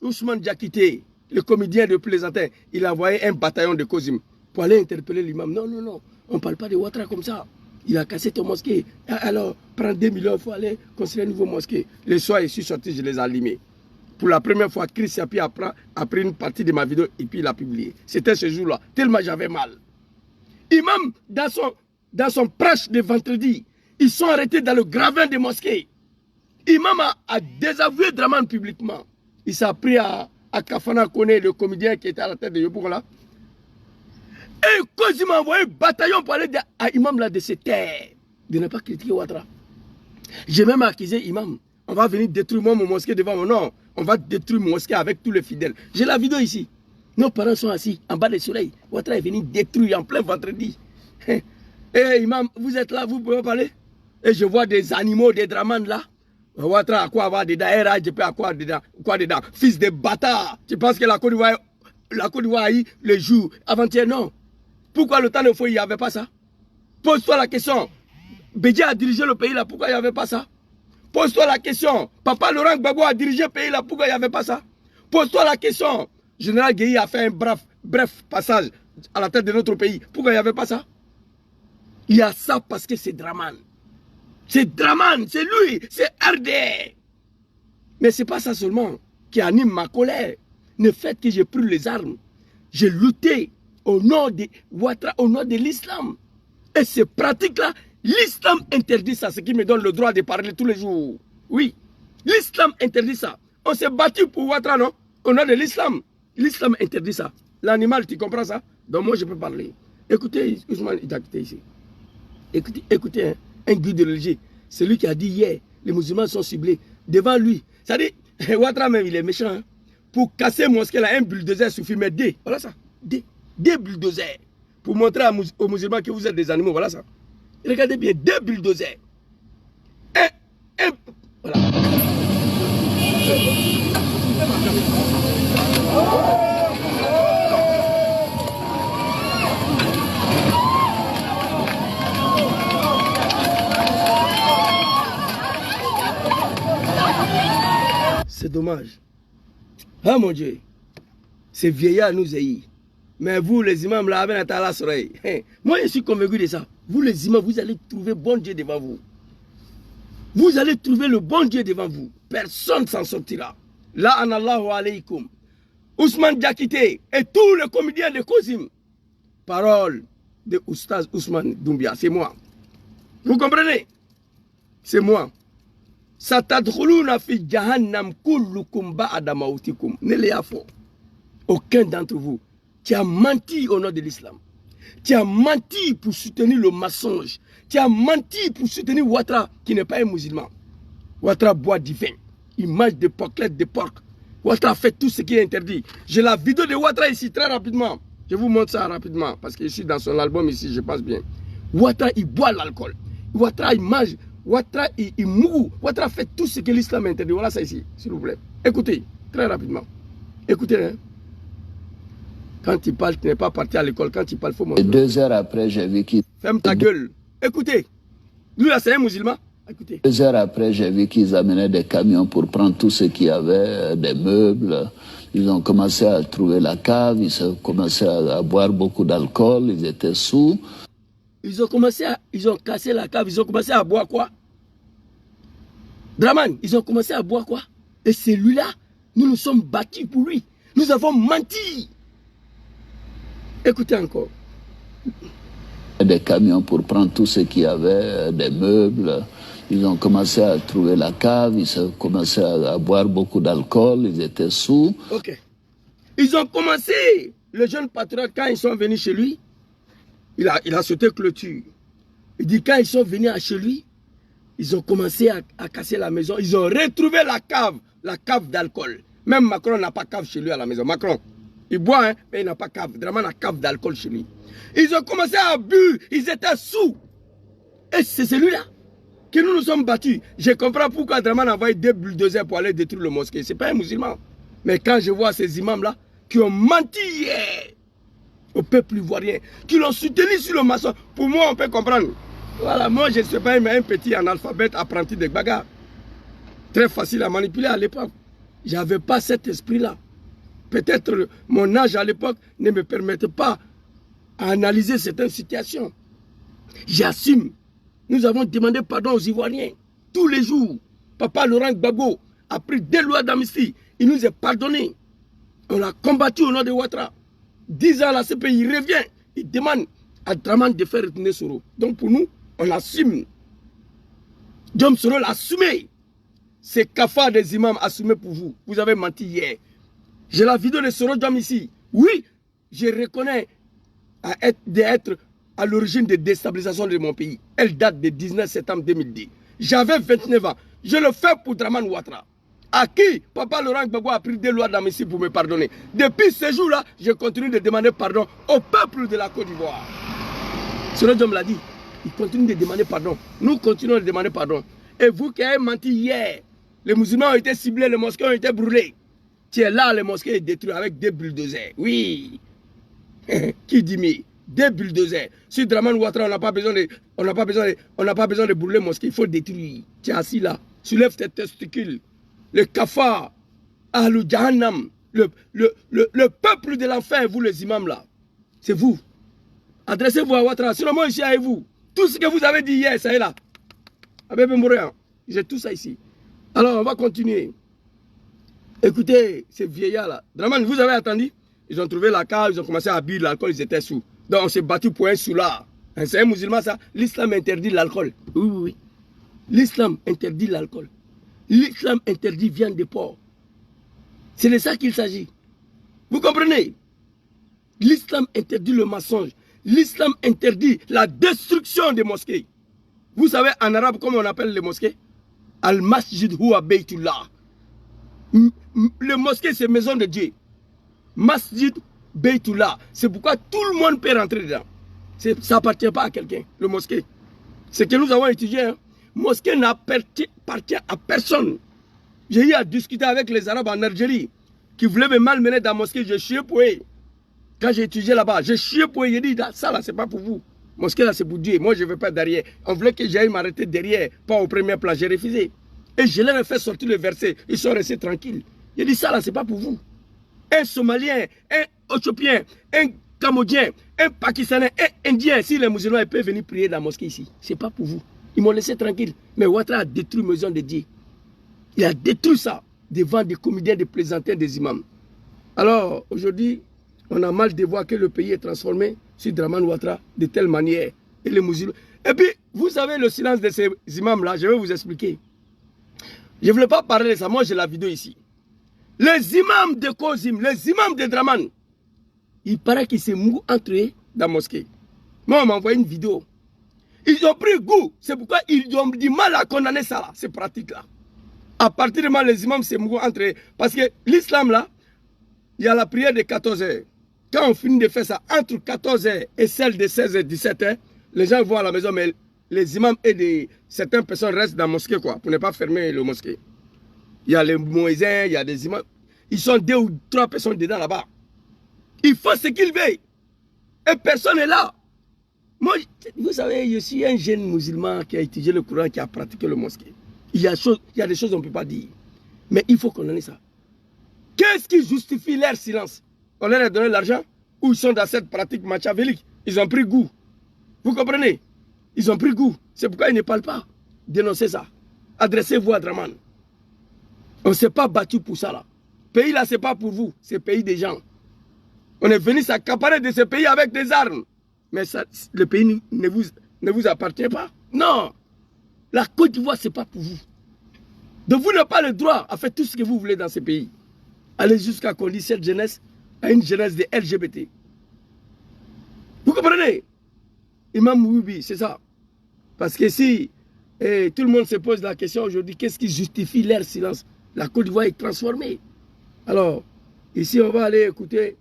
Ousmane Diakité, le comédien de plaisantin, il a envoyé un bataillon de Kozim pour aller interpeller l'imam. Non, non, non, on ne parle pas de Ouattara comme ça. Il a cassé ton mosquée. Alors, prends 2 millions, il faut aller construire une nouvelle mosquée. Le soir, je suis sorti, je les ai allumés. Pour la première fois, Chris Yapi a pris une partie de ma vidéo et puis il a publié. C'était ce jour-là, tellement j'avais mal. Imam, dans son prêche de vendredi, ils sont arrêtés dans le gravin des mosquées. Imam a désavoué Draman publiquement. Il s'est pris à Kafana Kone, le comédien qui était à la tête de Yopougon là. Et quand il m'a envoyé un bataillon pour aller à Imam là de se taire, de ne pas critiquer Ouattara. J'ai même accusé Imam. On va venir détruire mon mosquée devant mon nom. On va détruire mon mosquée avec tous les fidèles. J'ai la vidéo ici. Nos parents sont assis en bas du soleil. Ouattara est venu détruire en plein vendredi. Eh Imam, vous êtes là, vous pouvez parler? et je vois des animaux, des Dramane là. Ouattara, à quoi avoir dedans? RHDP, à quoi dedans? Fils de bâtard. Tu penses que la Côte d'Ivoire a eu le jour avant-hier? Non. Pourquoi le temps de feu, il n'y avait pas ça? Pose-toi la question. Bédia a dirigé le pays là, pourquoi il n'y avait pas ça? Pose-toi la question. Papa Laurent Gbagbo a dirigé le pays là, pourquoi il n'y avait pas ça? Pose-toi la question. Général Guéhi a fait un bref passage à la tête de notre pays. Pourquoi il n'y avait pas ça? Il y a ça parce que c'est Dramane. C'est Dramane, c'est lui, c'est RD. Mais ce n'est pas ça seulement qui anime ma colère. Le fait que j'ai pris les armes, j'ai lutté au nom de Ouattara, au nom de l'islam. Et ces pratiques-là, l'islam interdit ça, ce qui me donne le droit de parler tous les jours. Oui, l'islam interdit ça. On s'est battu pour Ouattara, non? Au nom de l'islam. L'islam interdit ça. L'animal, tu comprends ça? Donc moi, je peux parler. Écoutez, Ousmane Itakité ici. Écoutez, hein, un guide religieux. C'est lui qui a dit hier, les musulmans sont ciblés. Devant lui. Ça dit, Ouattara même, il est méchant. Hein? Pour casser mosquée là, un bulldozer suffit, mais deux. Voilà ça. Deux bulldozers. Pour montrer aux musulmans que vous êtes des animaux. Voilà ça. Regardez bien, deux bulldozers. Voilà. C'est dommage. Ah mon Dieu. Ces vieillards nous haïssent. Mais vous, les imams, là, avec la soleil. Moi, je suis convaincu de ça. Vous, les imams, vous allez trouver bon Dieu devant vous. Vous allez trouver le bon Dieu devant vous. Personne ne s'en sortira. Là, anallahu alaykum. Ousmane Diakité et tous les comédiens de Kozim. Parole de Oustaz Ousmane Doumbia. C'est moi. Vous comprenez? C'est moi. Satadkhuluna fi jahannam kullukum ba'da mautikum. Neléafo. Aucun d'entre vous qui a menti au nom de l'islam. Tu as menti pour soutenir le mensonge. Tu as menti pour soutenir Ouattara qui n'est pas un musulman. Ouattara boit du vin. Il mange des porclettes de porc. Ouattara fait tout ce qui est interdit. J'ai la vidéo de Ouattara ici très rapidement. Je vous montre ça rapidement parce que je suis dans son album ici, je pense bien. Ouattara, il boit l'alcool. Ouattara, il mange. Ouattara, il mourut. Ouattara fait tout ce que l'islam interdit. Voilà ça ici, s'il vous plaît. Écoutez, très rapidement. Écoutez, hein. Quand il parle, tu n'es pas parti à l'école. Quand il parle, il faut montrer. 2 heures après, j'ai vu qu'ils... Ferme ta gueule. Écoutez. Lui là, c'est un musulman. Écoutez. 2 heures après, j'ai vu qu'ils amenaient des camions pour prendre tout ce qu'il y avait, des meubles. Ils ont commencé à trouver la cave, ils ont commencé à boire beaucoup d'alcool, ils étaient sous. Ils ont cassé la cave, ils ont commencé à boire quoi? Dramane, ils ont commencé à boire quoi? Et celui-là, nous nous sommes battus pour lui. Nous avons menti. Écoutez encore. Des camions pour prendre tout ce qu'il y avait, des meubles. Ils ont commencé à trouver la cave, ils ont commencé à boire beaucoup d'alcool, ils étaient sous. Ok. Ils ont commencé, le jeune patriote, quand ils sont venus chez lui, il a sauté clôture. Il dit, quand ils sont venus chez lui, ils ont commencé à casser la maison. Ils ont retrouvé la cave d'alcool. Même Macron n'a pas cave chez lui à la maison. Macron, il boit, hein, mais il n'a pas cave. Dramane a cave d'alcool chez lui. Ils ont commencé à buer, ils étaient sous. Et c'est celui-là que nous nous sommes battus. Je comprends pourquoi Dramane a envoyé 2 bulldozers pour aller détruire le mosquée. Ce n'est pas un musulman. Mais quand je vois ces imams-là qui ont menti hier au peuple ivoirien, qui l'ont soutenu sur le maçon, pour moi, on peut comprendre. Voilà, moi, je ne suis pas un petit analphabète apprenti de bagarre. Très facile à manipuler à l'époque. Je n'avais pas cet esprit-là. Peut-être mon âge à l'époque ne me permettait pas à analyser certaines situations. J'assume. Nous avons demandé pardon aux Ivoiriens. Tous les jours. Papa Laurent Gbagbo a pris 2 lois d'amnistie. Il nous a pardonné. On l'a combattu au nom de Ouattara. 10 ans, la CPI, il revient. Il demande à Dramane de faire retourner Soro. Donc pour nous, on assume. Diom Soro l'a assumé. C'est Kafa des imams assumé pour vous. Vous avez menti hier. J'ai la vidéo de Soro Diom ici. Oui, je reconnais d'être à l'origine de déstabilisation de mon pays. Elle date du 19 septembre 2010. J'avais 29 ans. Je le fais pour Dramane Ouattara. À qui Papa Laurent Gbagbo a pris 2 lois d'amnistie pour me pardonner. Depuis ce jour-là, je continue de demander pardon au peuple de la Côte d'Ivoire. Soro Diom l'a dit. Ils continuent de demander pardon. Nous continuons de demander pardon. Et vous qui avez menti hier, les musulmans ont été ciblés, les mosquées ont été brûlés. Tu es là, les mosquées sont détruites avec des bulldozers. Oui. Qui dit mais des bulldozers. Sur Draman Ouattara, on n'a pas besoin de brûler les mosquées. Il faut détruire. Tu es assis là. Soulève tes testicules. Le kafar. Ahlou Jahannam. Le peuple de l'enfer, vous les imams là. C'est vous. Adressez-vous à Ouattara. Sinon moi ici avec vous. Tout ce que vous avez dit hier, ça est là. J'ai tout ça ici. Alors on va continuer. Écoutez, ces vieillards là. Draman, vous avez attendu? Ils ont trouvé la cave, ils ont commencé à boire l'alcool, ils étaient sous. Donc on s'est battu pour un soulard. C'est un musulman ça. L'islam interdit l'alcool. Oui, oui, oui. L'islam interdit l'alcool. L'islam interdit viande de porc. C'est de ça qu'il s'agit. Vous comprenez? L'islam interdit le mensonge. L'islam interdit la destruction des mosquées. Vous savez en arabe comment on appelle les mosquées? Al-Masjid huwa Baytullah. Le mosquée c'est maison de Dieu. Masjid Baytullah. C'est pourquoi tout le monde peut rentrer dedans. Ça n'appartient pas à quelqu'un, le mosquée. Ce que nous avons étudié, hein, mosquée n'appartient à personne. J'ai eu à discuter avec les Arabes en Algérie qui voulaient me malmener dans la mosquée. J'ai chié pour eux. Quand j'ai étudié là-bas, j'ai chié pour eux. J'ai dit, ça là, c'est pas pour vous. Mosquée là, c'est pour Dieu. Moi, je ne veux pas derrière. On voulait que j'aille m'arrêter derrière, pas au premier plan. J'ai refusé. Et je leur ai fait sortir le verset. Ils sont restés tranquilles. J'ai dit, ça là, c'est pas pour vous. Un Somalien, un Éthiopien, un Cambodgien, un Pakistanais, un Indien, si les musulmans ils peuvent venir prier dans la mosquée ici, ce n'est pas pour vous. Ils m'ont laissé tranquille. Mais Ouattara a détruit la maison de Dieu. Il a détruit ça devant des comédiens, des plaisantins, des imams. Alors, aujourd'hui, on a mal de voir que le pays est transformé sur Draman Ouattara de telle manière. Et les musulmans. Et puis, vous savez, le silence de ces imams-là, je vais vous expliquer. Je ne voulais pas parler de ça. Moi, j'ai la vidéo ici. Les imams de Kozim, les imams de Draman, il paraît qu'ils se mouillent entre eux dans la mosquée. Moi, on m'a envoyé une vidéo. Ils ont pris goût. C'est pourquoi ils ont du mal à condamner ça, là, ces pratiques-là. À partir du moment où les imams se mouillent entre eux. Parce que l'islam, là, il y a la prière de 14 heures. Quand on finit de faire ça, entre 14 heures et celle de 16 h 17 h, les gens vont à la maison, mais les imams et certaines personnes restent dans la mosquée, quoi, pour ne pas fermer le mosquée. Il y a les moïsins, il y a des imams. Ils sont 2 ou 3 personnes dedans là-bas. Il faut ce qu'ils veulent. Et personne n'est là. Moi, vous savez, je suis un jeune musulman qui a étudié le Coran, qui a pratiqué le mosquée. Il y a des choses qu'on ne peut pas dire. Mais il faut condamner ça. Qu'est-ce qui justifie leur silence? On leur a donné l'argent ou ils sont dans cette pratique machiavélique? Ils ont pris goût. Vous comprenez? Ils ont pris goût. C'est pourquoi ils ne parlent pas. Dénoncez ça. Adressez-vous à Draman. On ne s'est pas battu pour ça là. Pays là, ce n'est pas pour vous. C'est pays des gens. On est venu s'accaparer de ce pays avec des armes. Mais ça, le pays ne vous appartient pas. Non. La Côte d'Ivoire, ce n'est pas pour vous. Donc vous n'avez pas le droit à faire tout ce que vous voulez dans ce pays. Allez jusqu'à qu'on dise cette jeunesse à une jeunesse de LGBT. Vous comprenez? Imam Moubi, c'est ça. Parce que si tout le monde se pose la question aujourd'hui, qu'est-ce qui justifie leur silence? La Côte d'Ivoire est transformée. Alors, ici, on va aller écouter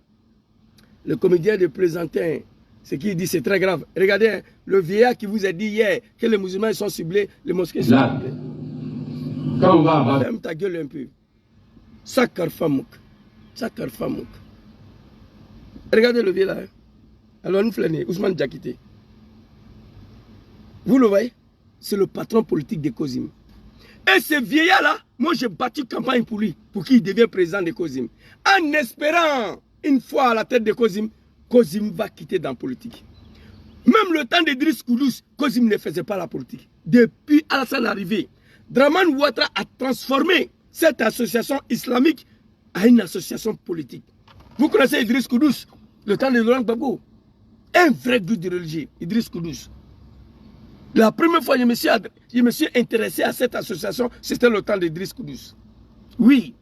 le comédien de Plaisantin. Ce qu'il dit, c'est très grave. Regardez, le vieillard qui vous a dit hier que les musulmans sont ciblés, les mosquées sont ciblées. Quand on va avoir... Ferme ta gueule un peu. Sakar Famouk. Sakar Famouk. Regardez le vieillard. Hein. Alors, nous flânons, Ousmane Diakité. Vous le voyez? C'est le patron politique de Kozim. Et ce vieillard-là, moi j'ai battu campagne pour lui, pour qu'il devienne président de Kozim. En espérant, une fois à la tête de Kozim, Kozim va quitter dans la politique. Même le temps d'Idriss Koudous, Kozim ne faisait pas la politique. Depuis Alassane arrivé, Draman Ouattara a transformé cette association islamique en une association politique. Vous connaissez Idriss Koudous, le temps de Laurent Gbagbo. Un vrai guide de religieux, Idriss Koudous. La première fois que je me suis intéressé à cette association, c'était le temps d'Idriss Koudous. Oui.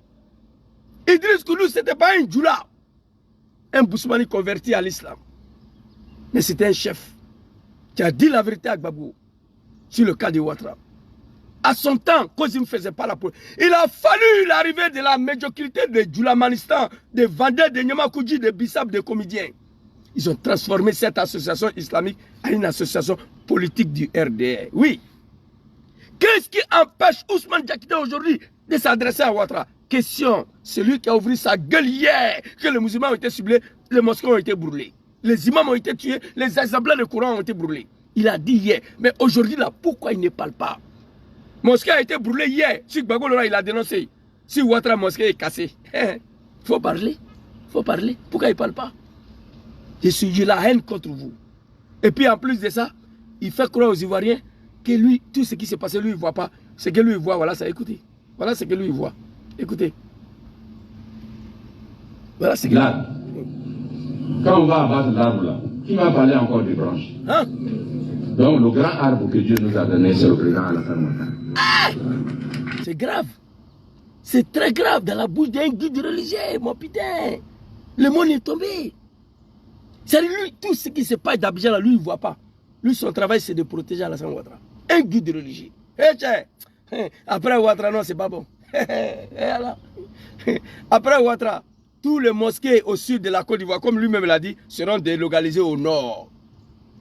Idriss Koudous, ce n'était pas un djoula, un Bousmani converti à l'islam. Mais c'était un chef qui a dit la vérité à Gbagbo sur le cas de Ouattara. À son temps, Kozim ne faisait pas la politique. Il a fallu l'arrivée de la médiocrité de Djoulamanistan, des vendeurs de Nyamakoudji, des Bissap, des comédiens. Ils ont transformé cette association islamique en une association politique du RDR. Oui. Qu'est-ce qui empêche Ousmane Diakité aujourd'hui de s'adresser à Ouattara? Question, celui qui a ouvert sa gueule hier, que les musulmans ont été ciblés, les mosquées ont été brûlées, les imams ont été tués, les assemblées de Coran ont été brûlées. Il a dit hier, mais aujourd'hui là, pourquoi il ne parle pas? Mosquée a été brûlée hier, si Gbagbo Lora il a dénoncé, si Ouattara mosquée est cassée. Il faut parler, pourquoi il ne parle pas? J'ai la haine contre vous. Et puis en plus de ça, il fait croire aux Ivoiriens que lui, tout ce qui s'est passé, lui il ne voit pas. Ce que lui il voit, voilà ça, écoutez. Voilà ce que lui il voit. Écoutez. Voilà ce que là, quand on va abattre l'arbre là, qui va parler encore des branches? Hein? Donc le grand arbre que Dieu nous a donné, c'est le président Alassane Ouattara. C'est grave. C'est très grave dans la bouche d'un guide religieux, mon putain. Le monde est tombé. C'est lui, tout ce qui se passe d'Abidjan là, lui il ne voit pas. Lui, son travail, c'est de protéger Alassane Ouattara. Un guide religieux. Après Ouattara, non, c'est pas bon. Après Ouattara, tous les mosquées au sud de la Côte d'Ivoire, comme lui-même l'a dit, seront délocalisées au nord.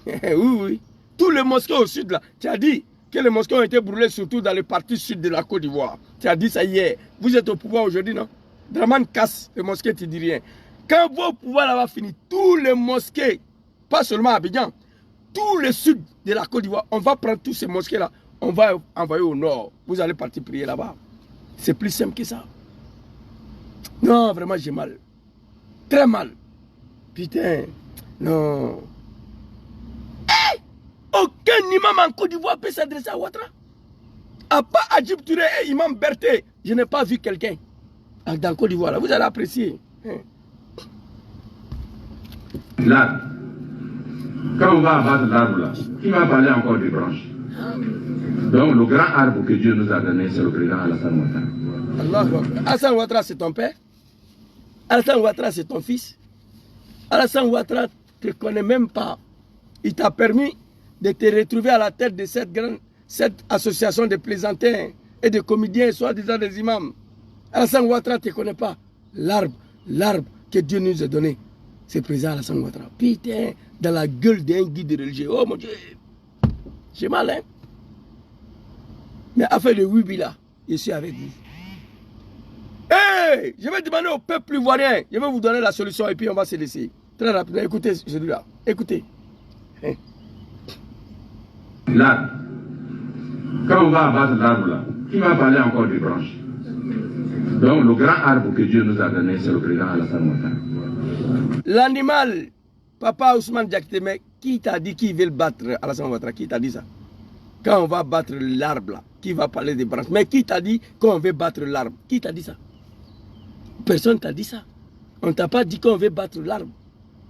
Oui. Tous les mosquées au sud, là, tu as dit que les mosquées ont été brûlées surtout dans les parties sud de la Côte d'Ivoire. Tu as dit ça hier. Vous êtes au pouvoir aujourd'hui, non? Draman casse les mosquées, tu dis rien. Quand vos pouvoirs là va finir, tous les mosquées, pas seulement à Abidjan, tout le sud de la Côte d'Ivoire, on va prendre tous ces mosquées là, on va envoyer au nord. Vous allez partir prier là-bas. C'est plus simple que ça. Non, vraiment j'ai mal. Très mal. Putain, non. Hey! Aucun imam en Côte d'Ivoire peut s'adresser à Ouattara. À part Adjib Touré et Imam Berthe, je n'ai pas vu quelqu'un dans Côte d'Ivoire. Vous allez apprécier. Là, quand on va abattre l'arbre là, qui va parler encore des branches? Donc le grand arbre que Dieu nous a donné, c'est le président Alassane Ouattara. Alassane Ouattara, c'est ton père? Alassane Ouattara, c'est ton fils? Alassane Ouattara ne te connaît même pas. Il t'a permis de te retrouver à la tête de cette association de plaisantins et de comédiens, soi-disant des imams. Alassane Ouattara ne te connaît pas. L'arbre que Dieu nous a donné, c'est le président Alassane Ouattara. Putain, dans la gueule d'un guide religieux. Oh mon Dieu, j'ai mal, hein? Mais affaire de Wibi là, je suis avec vous. Hey, je vais demander au peuple ivoirien, je vais vous donner la solution et puis on va se laisser. Très rapidement, écoutez celui-là. Écoutez. Là, quand on va abattre l'arbre là, qui va parler encore des branches? Donc le grand arbre que Dieu nous a donné, c'est le président Alassane Ouattara. L'animal, papa Ousmane Diakité, mais qui t'a dit qu'il veut le battre, Alassane Ouattara? Qui t'a dit ça? Quand on va battre l'arbre là, qui va parler des branches? Mais qui t'a dit qu'on veut battre l'arbre? Qui t'a dit ça? Personne t'a dit ça. On t'a pas dit qu'on veut battre l'arbre.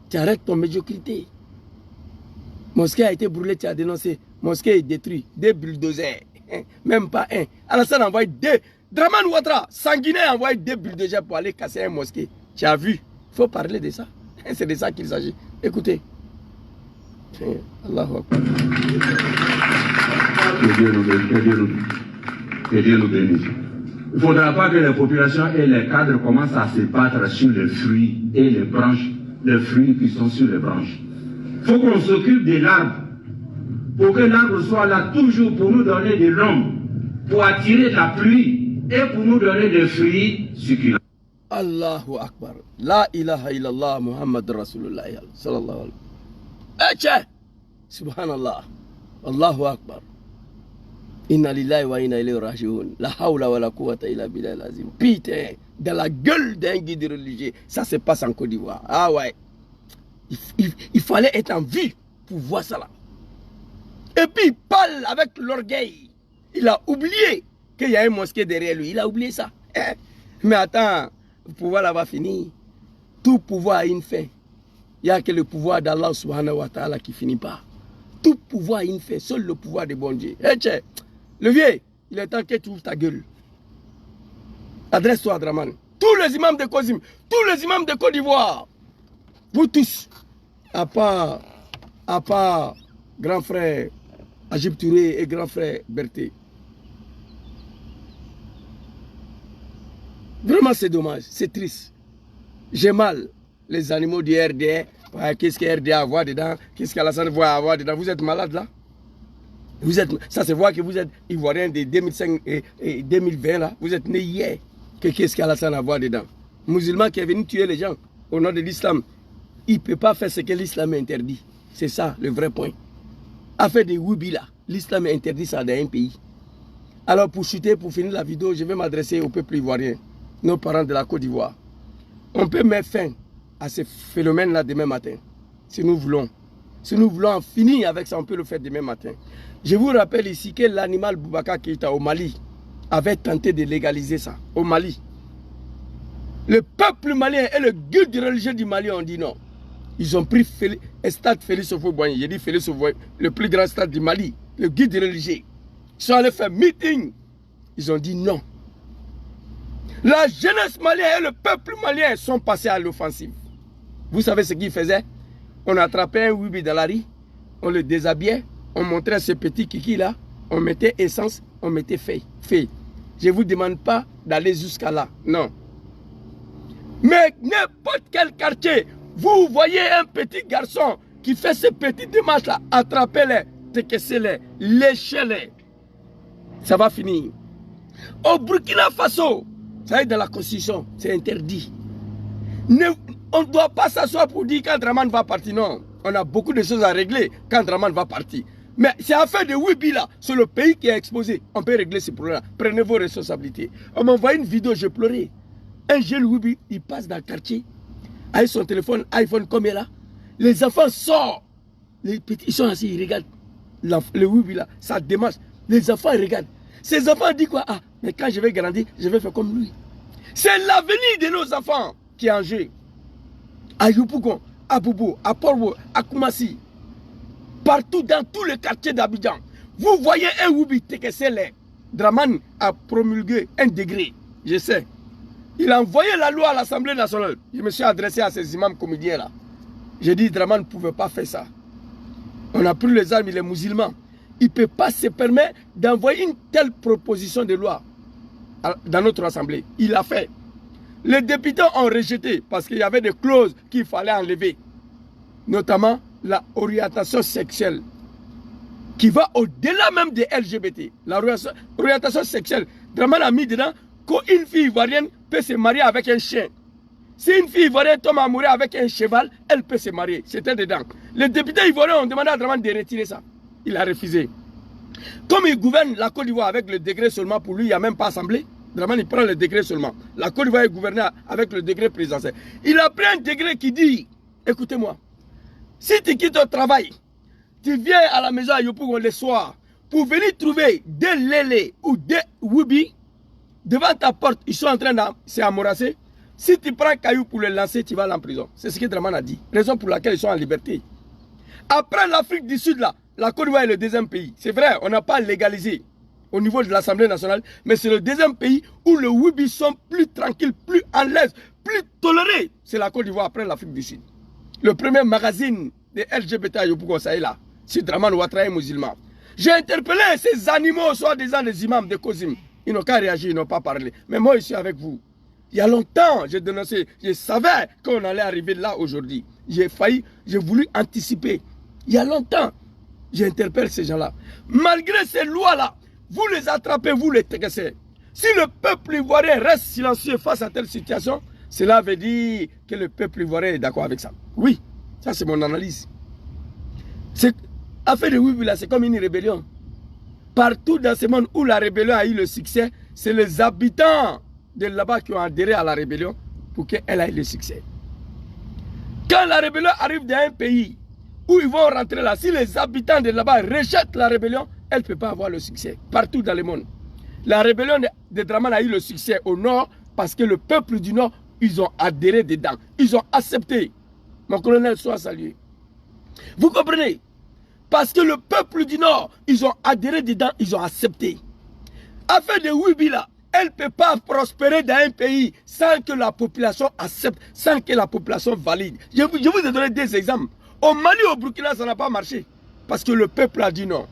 Tu arrêtes ton médiocrité. Mosquée a été brûlée, tu as dénoncé. Mosquée est détruite. 2 bulldozers. Même pas un. Alassane a envoyé 2. Draman Ouattara, sanguinaire, a envoyé 2 bulldozers pour aller casser un mosquée. Tu as vu? Il faut parler de ça. C'est de ça qu'il s'agit. Écoutez. Allahu Akbar. Que Dieu nous bénisse. Il ne faudra pas que les populations et les cadres commencent à se battre sur les fruits et les branches, les fruits qui sont sur les branches. Il faut qu'on s'occupe de l'arbre, pour que l'arbre soit là toujours pour nous donner de l'ombre, pour attirer la pluie et pour nous donner des fruits succulents. Allahu Akbar. La ilaha illallah Muhammad Rasulullah sallallahu alayhi wa sallam. Subhanallah. Allahu Akbar. Inna lillahi wa inna ilayhi raji'un. La hawla wa la quwwata illa billahi l'azim. Putain, dans la gueule d'un guide religieux, ça se passe en Côte d'Ivoire. Ah ouais. Il fallait être en vie pour voir ça là. Et puis il parle avec l'orgueil. Il a oublié qu'il y a une mosquée derrière lui. Il a oublié ça. Mais attends, le pouvoir là va finir. Tout pouvoir a une fin. Il n'y a que le pouvoir d'Allah subhanahu wa ta'ala qui finit pas. Tout pouvoir a une fin. Seul le pouvoir de bon Dieu. Le vieux, il est temps que tu ouvres ta gueule. Adresse-toi à Draman. Tous les imams de Kozim, tous les imams de Côte d'Ivoire, vous tous, à part grand frère Adjib Touré et grand frère Berthe. Vraiment c'est dommage, c'est triste. J'ai mal les animaux du RDR Ouais, qu'est-ce que RDA a à voir dedans? Qu'est-ce qu'Alassane va avoir dedans? Vous êtes malade là? Ça se voit que vous êtes Ivoirien de 2005 et 2020 là. Vous êtes né hier. Qu'est-ce qu'Alassane a à voir dedans? Musulman qui est venu tuer les gens au nom de l'islam. Il ne peut pas faire ce que l'islam interdit. C'est ça le vrai point. Affaire des Woubi là. L'islam interdit ça dans un pays. Alors pour chuter, pour finir la vidéo, je vais m'adresser au peuple ivoirien, nos parents de la Côte d'Ivoire. On peut mettre fin à ce phénomène-là demain matin, si nous voulons. Si nous voulons en finir avec ça, on peut le faire demain matin. Je vous rappelle ici que l'animal Boubacar Keïta au Mali avait tenté de légaliser ça, au Mali. Le peuple malien et le guide religieux du Mali ont dit non. Ils ont pris un stade Félix Houphouët-Boigny. J'ai dit Félix Houphouët-Boigny, le plus grand stade du Mali, le guide religieux. Ils sont allés faire meeting. Ils ont dit non. La jeunesse malienne et le peuple malien sont passés à l'offensive. Vous savez ce qu'ils faisaient? On attrapait un Woubi dans la rue, on le déshabillait, on montrait ce petit kiki là, on mettait essence, on mettait feu. Je ne vous demande pas d'aller jusqu'à là, non. Mais n'importe quel quartier, vous voyez un petit garçon qui fait ces petites démarches là, attrapez-les, décaissez-les, léchez-les. Ça va finir. Au Burkina Faso, ça est dans la constitution, c'est interdit. On ne doit pas s'asseoir pour dire quand Draman va partir, non. On a beaucoup de choses à régler quand Draman va partir. Mais c'est affaire de Woubi là, c'est le pays qui est exposé. On peut régler ces problèmes-là. Prenez vos responsabilités. On m'a envoyé une vidéo, je pleurais. Un jeune Woubi, il passe dans le quartier, avec son téléphone, iPhone comme il est là. Les enfants sortent. Les petits, ils sont assis, ils regardent le Woubi là, ça démarche. Les enfants ils regardent. Ces enfants disent quoi? Ah, mais quand je vais grandir, je vais faire comme lui. C'est l'avenir de nos enfants qui est en jeu. À Yopougon, à Bobo, à Portbo, à Koumassi, partout dans tous les quartiers d'Abidjan, vous voyez un Woubi Tekesele. Draman a promulgué un degré, je sais. Il a envoyé la loi à l'Assemblée nationale. Je me suis adressé à ces imams comédiens là. J'ai dit Draman ne pouvait pas faire ça. On a pris les armes, il est musulman. Il ne peut pas se permettre d'envoyer une telle proposition de loi dans notre assemblée. Il l'a fait. Les députés ont rejeté parce qu'il y avait des clauses qu'il fallait enlever. Notamment la orientation sexuelle qui va au-delà même des LGBT. La orientation sexuelle, Draman a mis dedans qu'une fille ivoirienne peut se marier avec un chien. Si une fille ivoirienne tombe amoureuse avec un cheval, elle peut se marier. C'était dedans. Les députés ivoiriens ont demandé à Draman de retirer ça. Il a refusé. Comme il gouverne la Côte d'Ivoire avec le degré seulement, pour lui, il n'y a même pas assemblée. Draman, il prend le degré seulement. La Côte d'Ivoire est gouvernée avec le degré présidentiel. Il a pris un degré qui dit, écoutez-moi, si tu quittes ton travail, tu viens à la maison à Yopougon le soir, pour venir trouver des lélés ou des Woubi, devant ta porte, ils sont en train de s'amorasser. Si tu prends un caillou pour le lancer, tu vas aller en prison. C'est ce que Draman a dit. Raison pour laquelle ils sont en liberté. Après l'Afrique du Sud, là, la Côte d'Ivoire est le deuxième pays. C'est vrai, on n'a pas légalisé au niveau de l'Assemblée nationale, mais c'est le deuxième pays où les Woubi sont plus tranquilles, plus à l'aise, plus tolérés. C'est la Côte d'Ivoire après l'Afrique du Sud. Le premier magazine de LGBT à Yopougon, ça est là. C'est Draman Ouattara musulman. J'ai interpellé ces animaux, soi-disant des imams de Kozim. Ils n'ont qu'à réagir, ils n'ont pas parlé. Mais moi, je suis avec vous. Il y a longtemps, j'ai dénoncé, je savais qu'on allait arriver là aujourd'hui. J'ai failli, j'ai voulu anticiper. Il y a longtemps, j'interpelle ces gens-là. Malgré ces lois-là, vous les attrapez, vous les técassez. Si le peuple ivoirien reste silencieux face à telle situation, cela veut dire que le peuple ivoirien est d'accord avec ça. Oui, ça c'est mon analyse. Affaire de Woubi là, c'est comme une rébellion. Partout dans ce monde où la rébellion a eu le succès, c'est les habitants de là-bas qui ont adhéré à la rébellion pour qu'elle ait le succès. Quand la rébellion arrive dans un pays où ils vont rentrer là, si les habitants de là-bas rejettent la rébellion, elle ne peut pas avoir le succès partout dans le monde. La rébellion de Draman a eu le succès au nord parce que le peuple du nord, ils ont adhéré dedans. Ils ont accepté. Mon colonel soit salué. Vous comprenez? Parce que le peuple du nord, ils ont adhéré dedans, ils ont accepté. Affaire de Woubi là, elle ne peut pas prospérer dans un pays sans que la population accepte, sans que la population valide. Je vous ai donné des exemples. Au Mali, au Burkina, ça n'a pas marché. Parce que le peuple a dit non.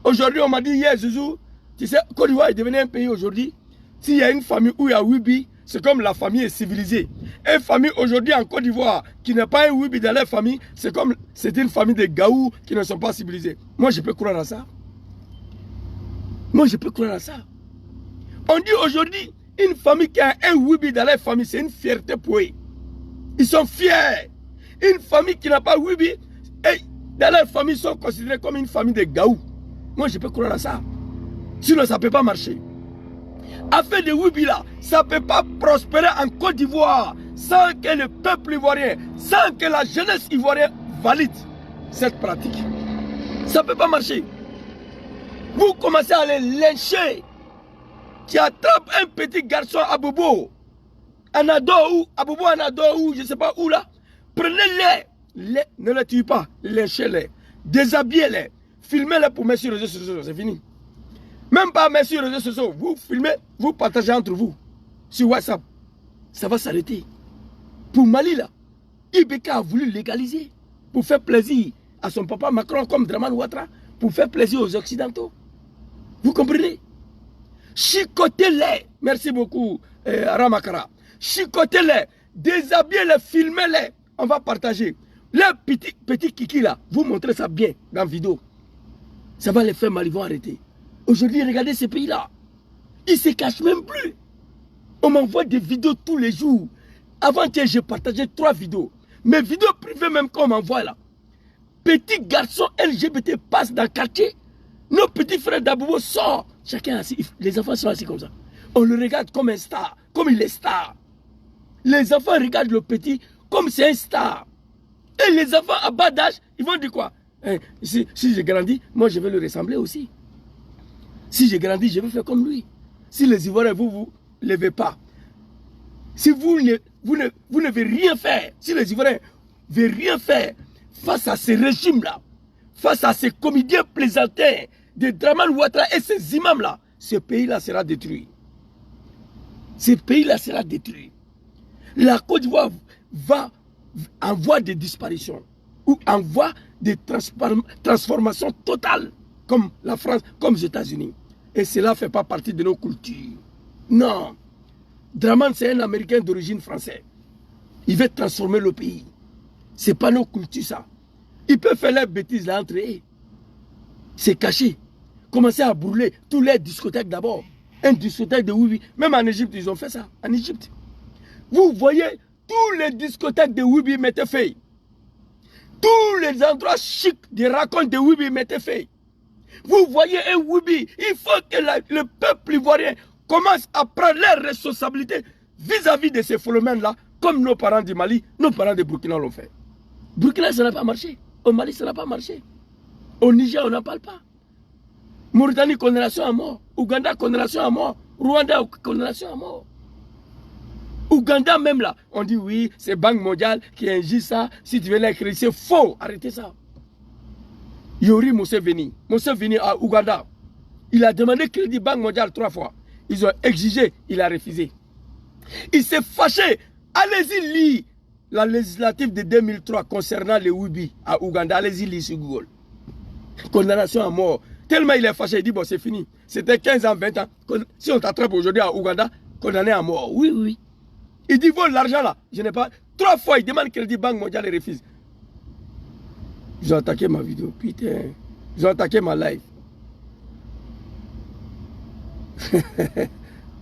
Aujourd'hui, on m'a dit, hier, Zouzou, tu sais, Côte d'Ivoire est devenu un pays aujourd'hui. S'il y a une famille où il y a Woubi, c'est comme la famille est civilisée. Une famille aujourd'hui en Côte d'Ivoire qui n'a pas un Wibi dans leur famille, c'est comme c'est une famille de gaous qui ne sont pas civilisés. Moi, je peux croire à ça. Moi, je peux croire à ça. On dit aujourd'hui, une famille qui a un Wibi dans leur famille, c'est une fierté pour eux. Ils sont fiers. Une famille qui n'a pas Wibi, dans leur famille, sont considérés comme une famille de gaous. Moi, je peux croire à ça. Sinon, ça ne peut pas marcher. Affaire de Wibi là, ça ne peut pas prospérer en Côte d'Ivoire sans que le peuple ivoirien, sans que la jeunesse ivoirienne valide cette pratique. Ça ne peut pas marcher. Vous commencez à les lyncher. Tu attrapes un petit garçon à Bobo, Anado ou à Bobo Anado ou je ne sais pas où là. Prenez-les, ne les tuez pas, lynchez-les, déshabillez-les, filmez-les pour mettre sur les réseaux sociaux, c'est fini. Même pas mettre sur les réseaux sociaux, vous filmez, vous partagez entre vous, sur WhatsApp, ça va s'arrêter. Pour Mali là, Ibeka a voulu légaliser, pour faire plaisir à son papa Macron comme Draman Ouattara, pour faire plaisir aux Occidentaux. Vous comprenez? Chicotez-les, merci beaucoup Ramakara, chicotez-les, déshabillez-les, filmez-les, on va partager. Les petits kiki là, vous montrez ça bien dans la vidéo. Ça va les faire mal, ils vont arrêter. Aujourd'hui, regardez ces pays-là. Ils ne se cachent même plus. On m'envoie des vidéos tous les jours. Avant-hier, j'ai partagé 3 vidéos. Mes vidéos privées même qu'on m'envoie là. Petits garçons LGBT passent dans le quartier. Nos petits frères d'Aboubo sortent. Chacun assis. Les enfants sont assis comme ça. On le regarde comme un star. Comme il est star. Les enfants regardent le petit comme c'est un star. Et les enfants à bas d'âge, ils vont dire quoi? Si je grandis, moi je vais le ressembler aussi. Si je grandis, je vais faire comme lui. Si les Ivoiriens, vous ne levez pas. Si vous ne devez rien faire. Si les Ivoiriens ne veulent rien faire face à ces régimes-là, face à ces comédiens plaisantins de Draman Ouattara et ces imams-là, ce pays-là sera détruit. Ce pays-là sera détruit. La Côte d'Ivoire va en voie de disparition ou en voie de transformation totale comme la France, comme les États-Unis. Et cela ne fait pas partie de nos cultures. Non. Draman, c'est un Américain d'origine française. Il veut transformer le pays. Ce n'est pas nos cultures, ça. Ils peuvent faire leurs bêtises là entre eux. C'est caché. Commencer à brûler tous les discothèques d'abord. Un discothèque de Wibi. Même en Égypte, ils ont fait ça. En Égypte. Vous voyez, tous les discothèques de Wibi mettaient feu. Tous les endroits chics des racontes de Wibi mettaient feu. Vous voyez un Wibi, il faut que le peuple ivoirien commence à prendre leurs responsabilités vis-à-vis de ces phénomènes-là, comme nos parents du Mali, nos parents de Burkina l'ont fait. Burkina, ça n'a pas marché. Au Mali, ça n'a pas marché. Au Niger, on n'en parle pas. Mauritanie, condamnation à mort. Ouganda, condamnation à mort. Rwanda, condamnation à mort. Ouganda même là, on dit oui, c'est Banque mondiale qui injure ça. Si tu veux l'écrire, c'est faux. Arrêtez ça. Yori Museveni à Ouganda, il a demandé crédit Banque mondiale 3 fois. Ils ont exigé, il a refusé. Il s'est fâché. Allez-y lire la législative de 2003 concernant les Wibi à Ouganda. Allez-y lire sur Google. Condamnation à mort. Tellement il est fâché, il dit bon c'est fini. C'était 15 ans, 20 ans. Si on t'attrape aujourd'hui à Ouganda, condamné à mort. Oui, oui. Il dit bon l'argent là, je n'ai pas. 3 fois il demande crédit Banque mondiale et refuse. Ils ont attaqué ma vidéo, putain. Ils ont attaqué ma live.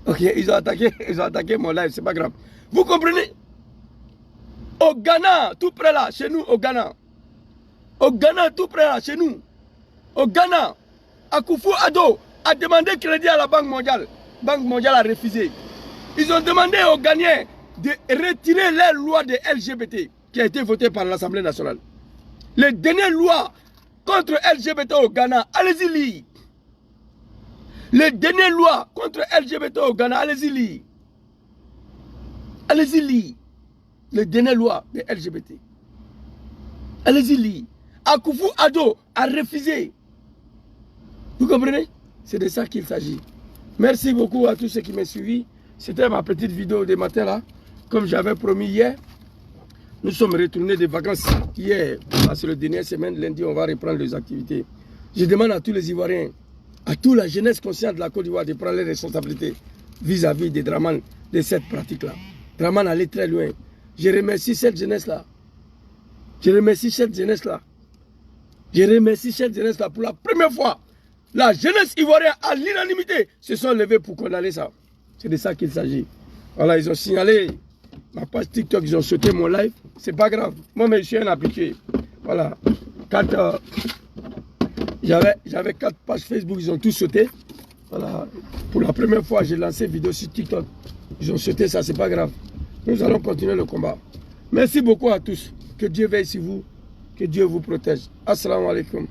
Ok, ils ont attaqué mon live, c'est pas grave. Vous comprenez? Au Ghana, tout près là, chez nous, au Ghana. Au Ghana, tout près là, chez nous. Au Ghana, Akufo-Addo a demandé crédit à la Banque mondiale. La Banque mondiale a refusé. Ils ont demandé aux Ghanéens de retirer les lois de LGBT qui a été votée par l'Assemblée nationale. Les dernières lois contre LGBT au Ghana, allez-y lire. Les dernières lois contre LGBT au Ghana, allez-y lire. Allez-y lire. Les dernières lois de LGBT. Allez-y lire. Akufo-Addo a refusé. Vous comprenez? C'est de ça qu'il s'agit. Merci beaucoup à tous ceux qui m'ont suivi. C'était ma petite vidéo de matin là. Comme j'avais promis hier. Nous sommes retournés des vacances hier. C'est la dernière semaine, lundi, on va reprendre les activités. Je demande à tous les Ivoiriens, à toute la jeunesse consciente de la Côte d'Ivoire de prendre les responsabilités vis-à-vis des Draman de cette pratique-là. vraiment d'aller très loin. Je remercie cette jeunesse-là. Je remercie cette jeunesse-là. Je remercie cette jeunesse-là pour la première fois. La jeunesse ivoirienne à l'unanimité se sont levés pour condamner ça. C'est de ça qu'il s'agit. Voilà, ils ont signalé ma page TikTok, ils ont sauté mon live. C'est pas grave. Moi, mais je suis un habitué. Voilà. Quand j'avais 4 pages Facebook, ils ont tous sauté. Voilà. Pour la première fois, j'ai lancé une vidéo sur TikTok. Ils ont sauté ça, c'est pas grave. Nous allons continuer le combat. Merci beaucoup à tous. Que Dieu veille sur vous. Que Dieu vous protège. Assalamu alaikum.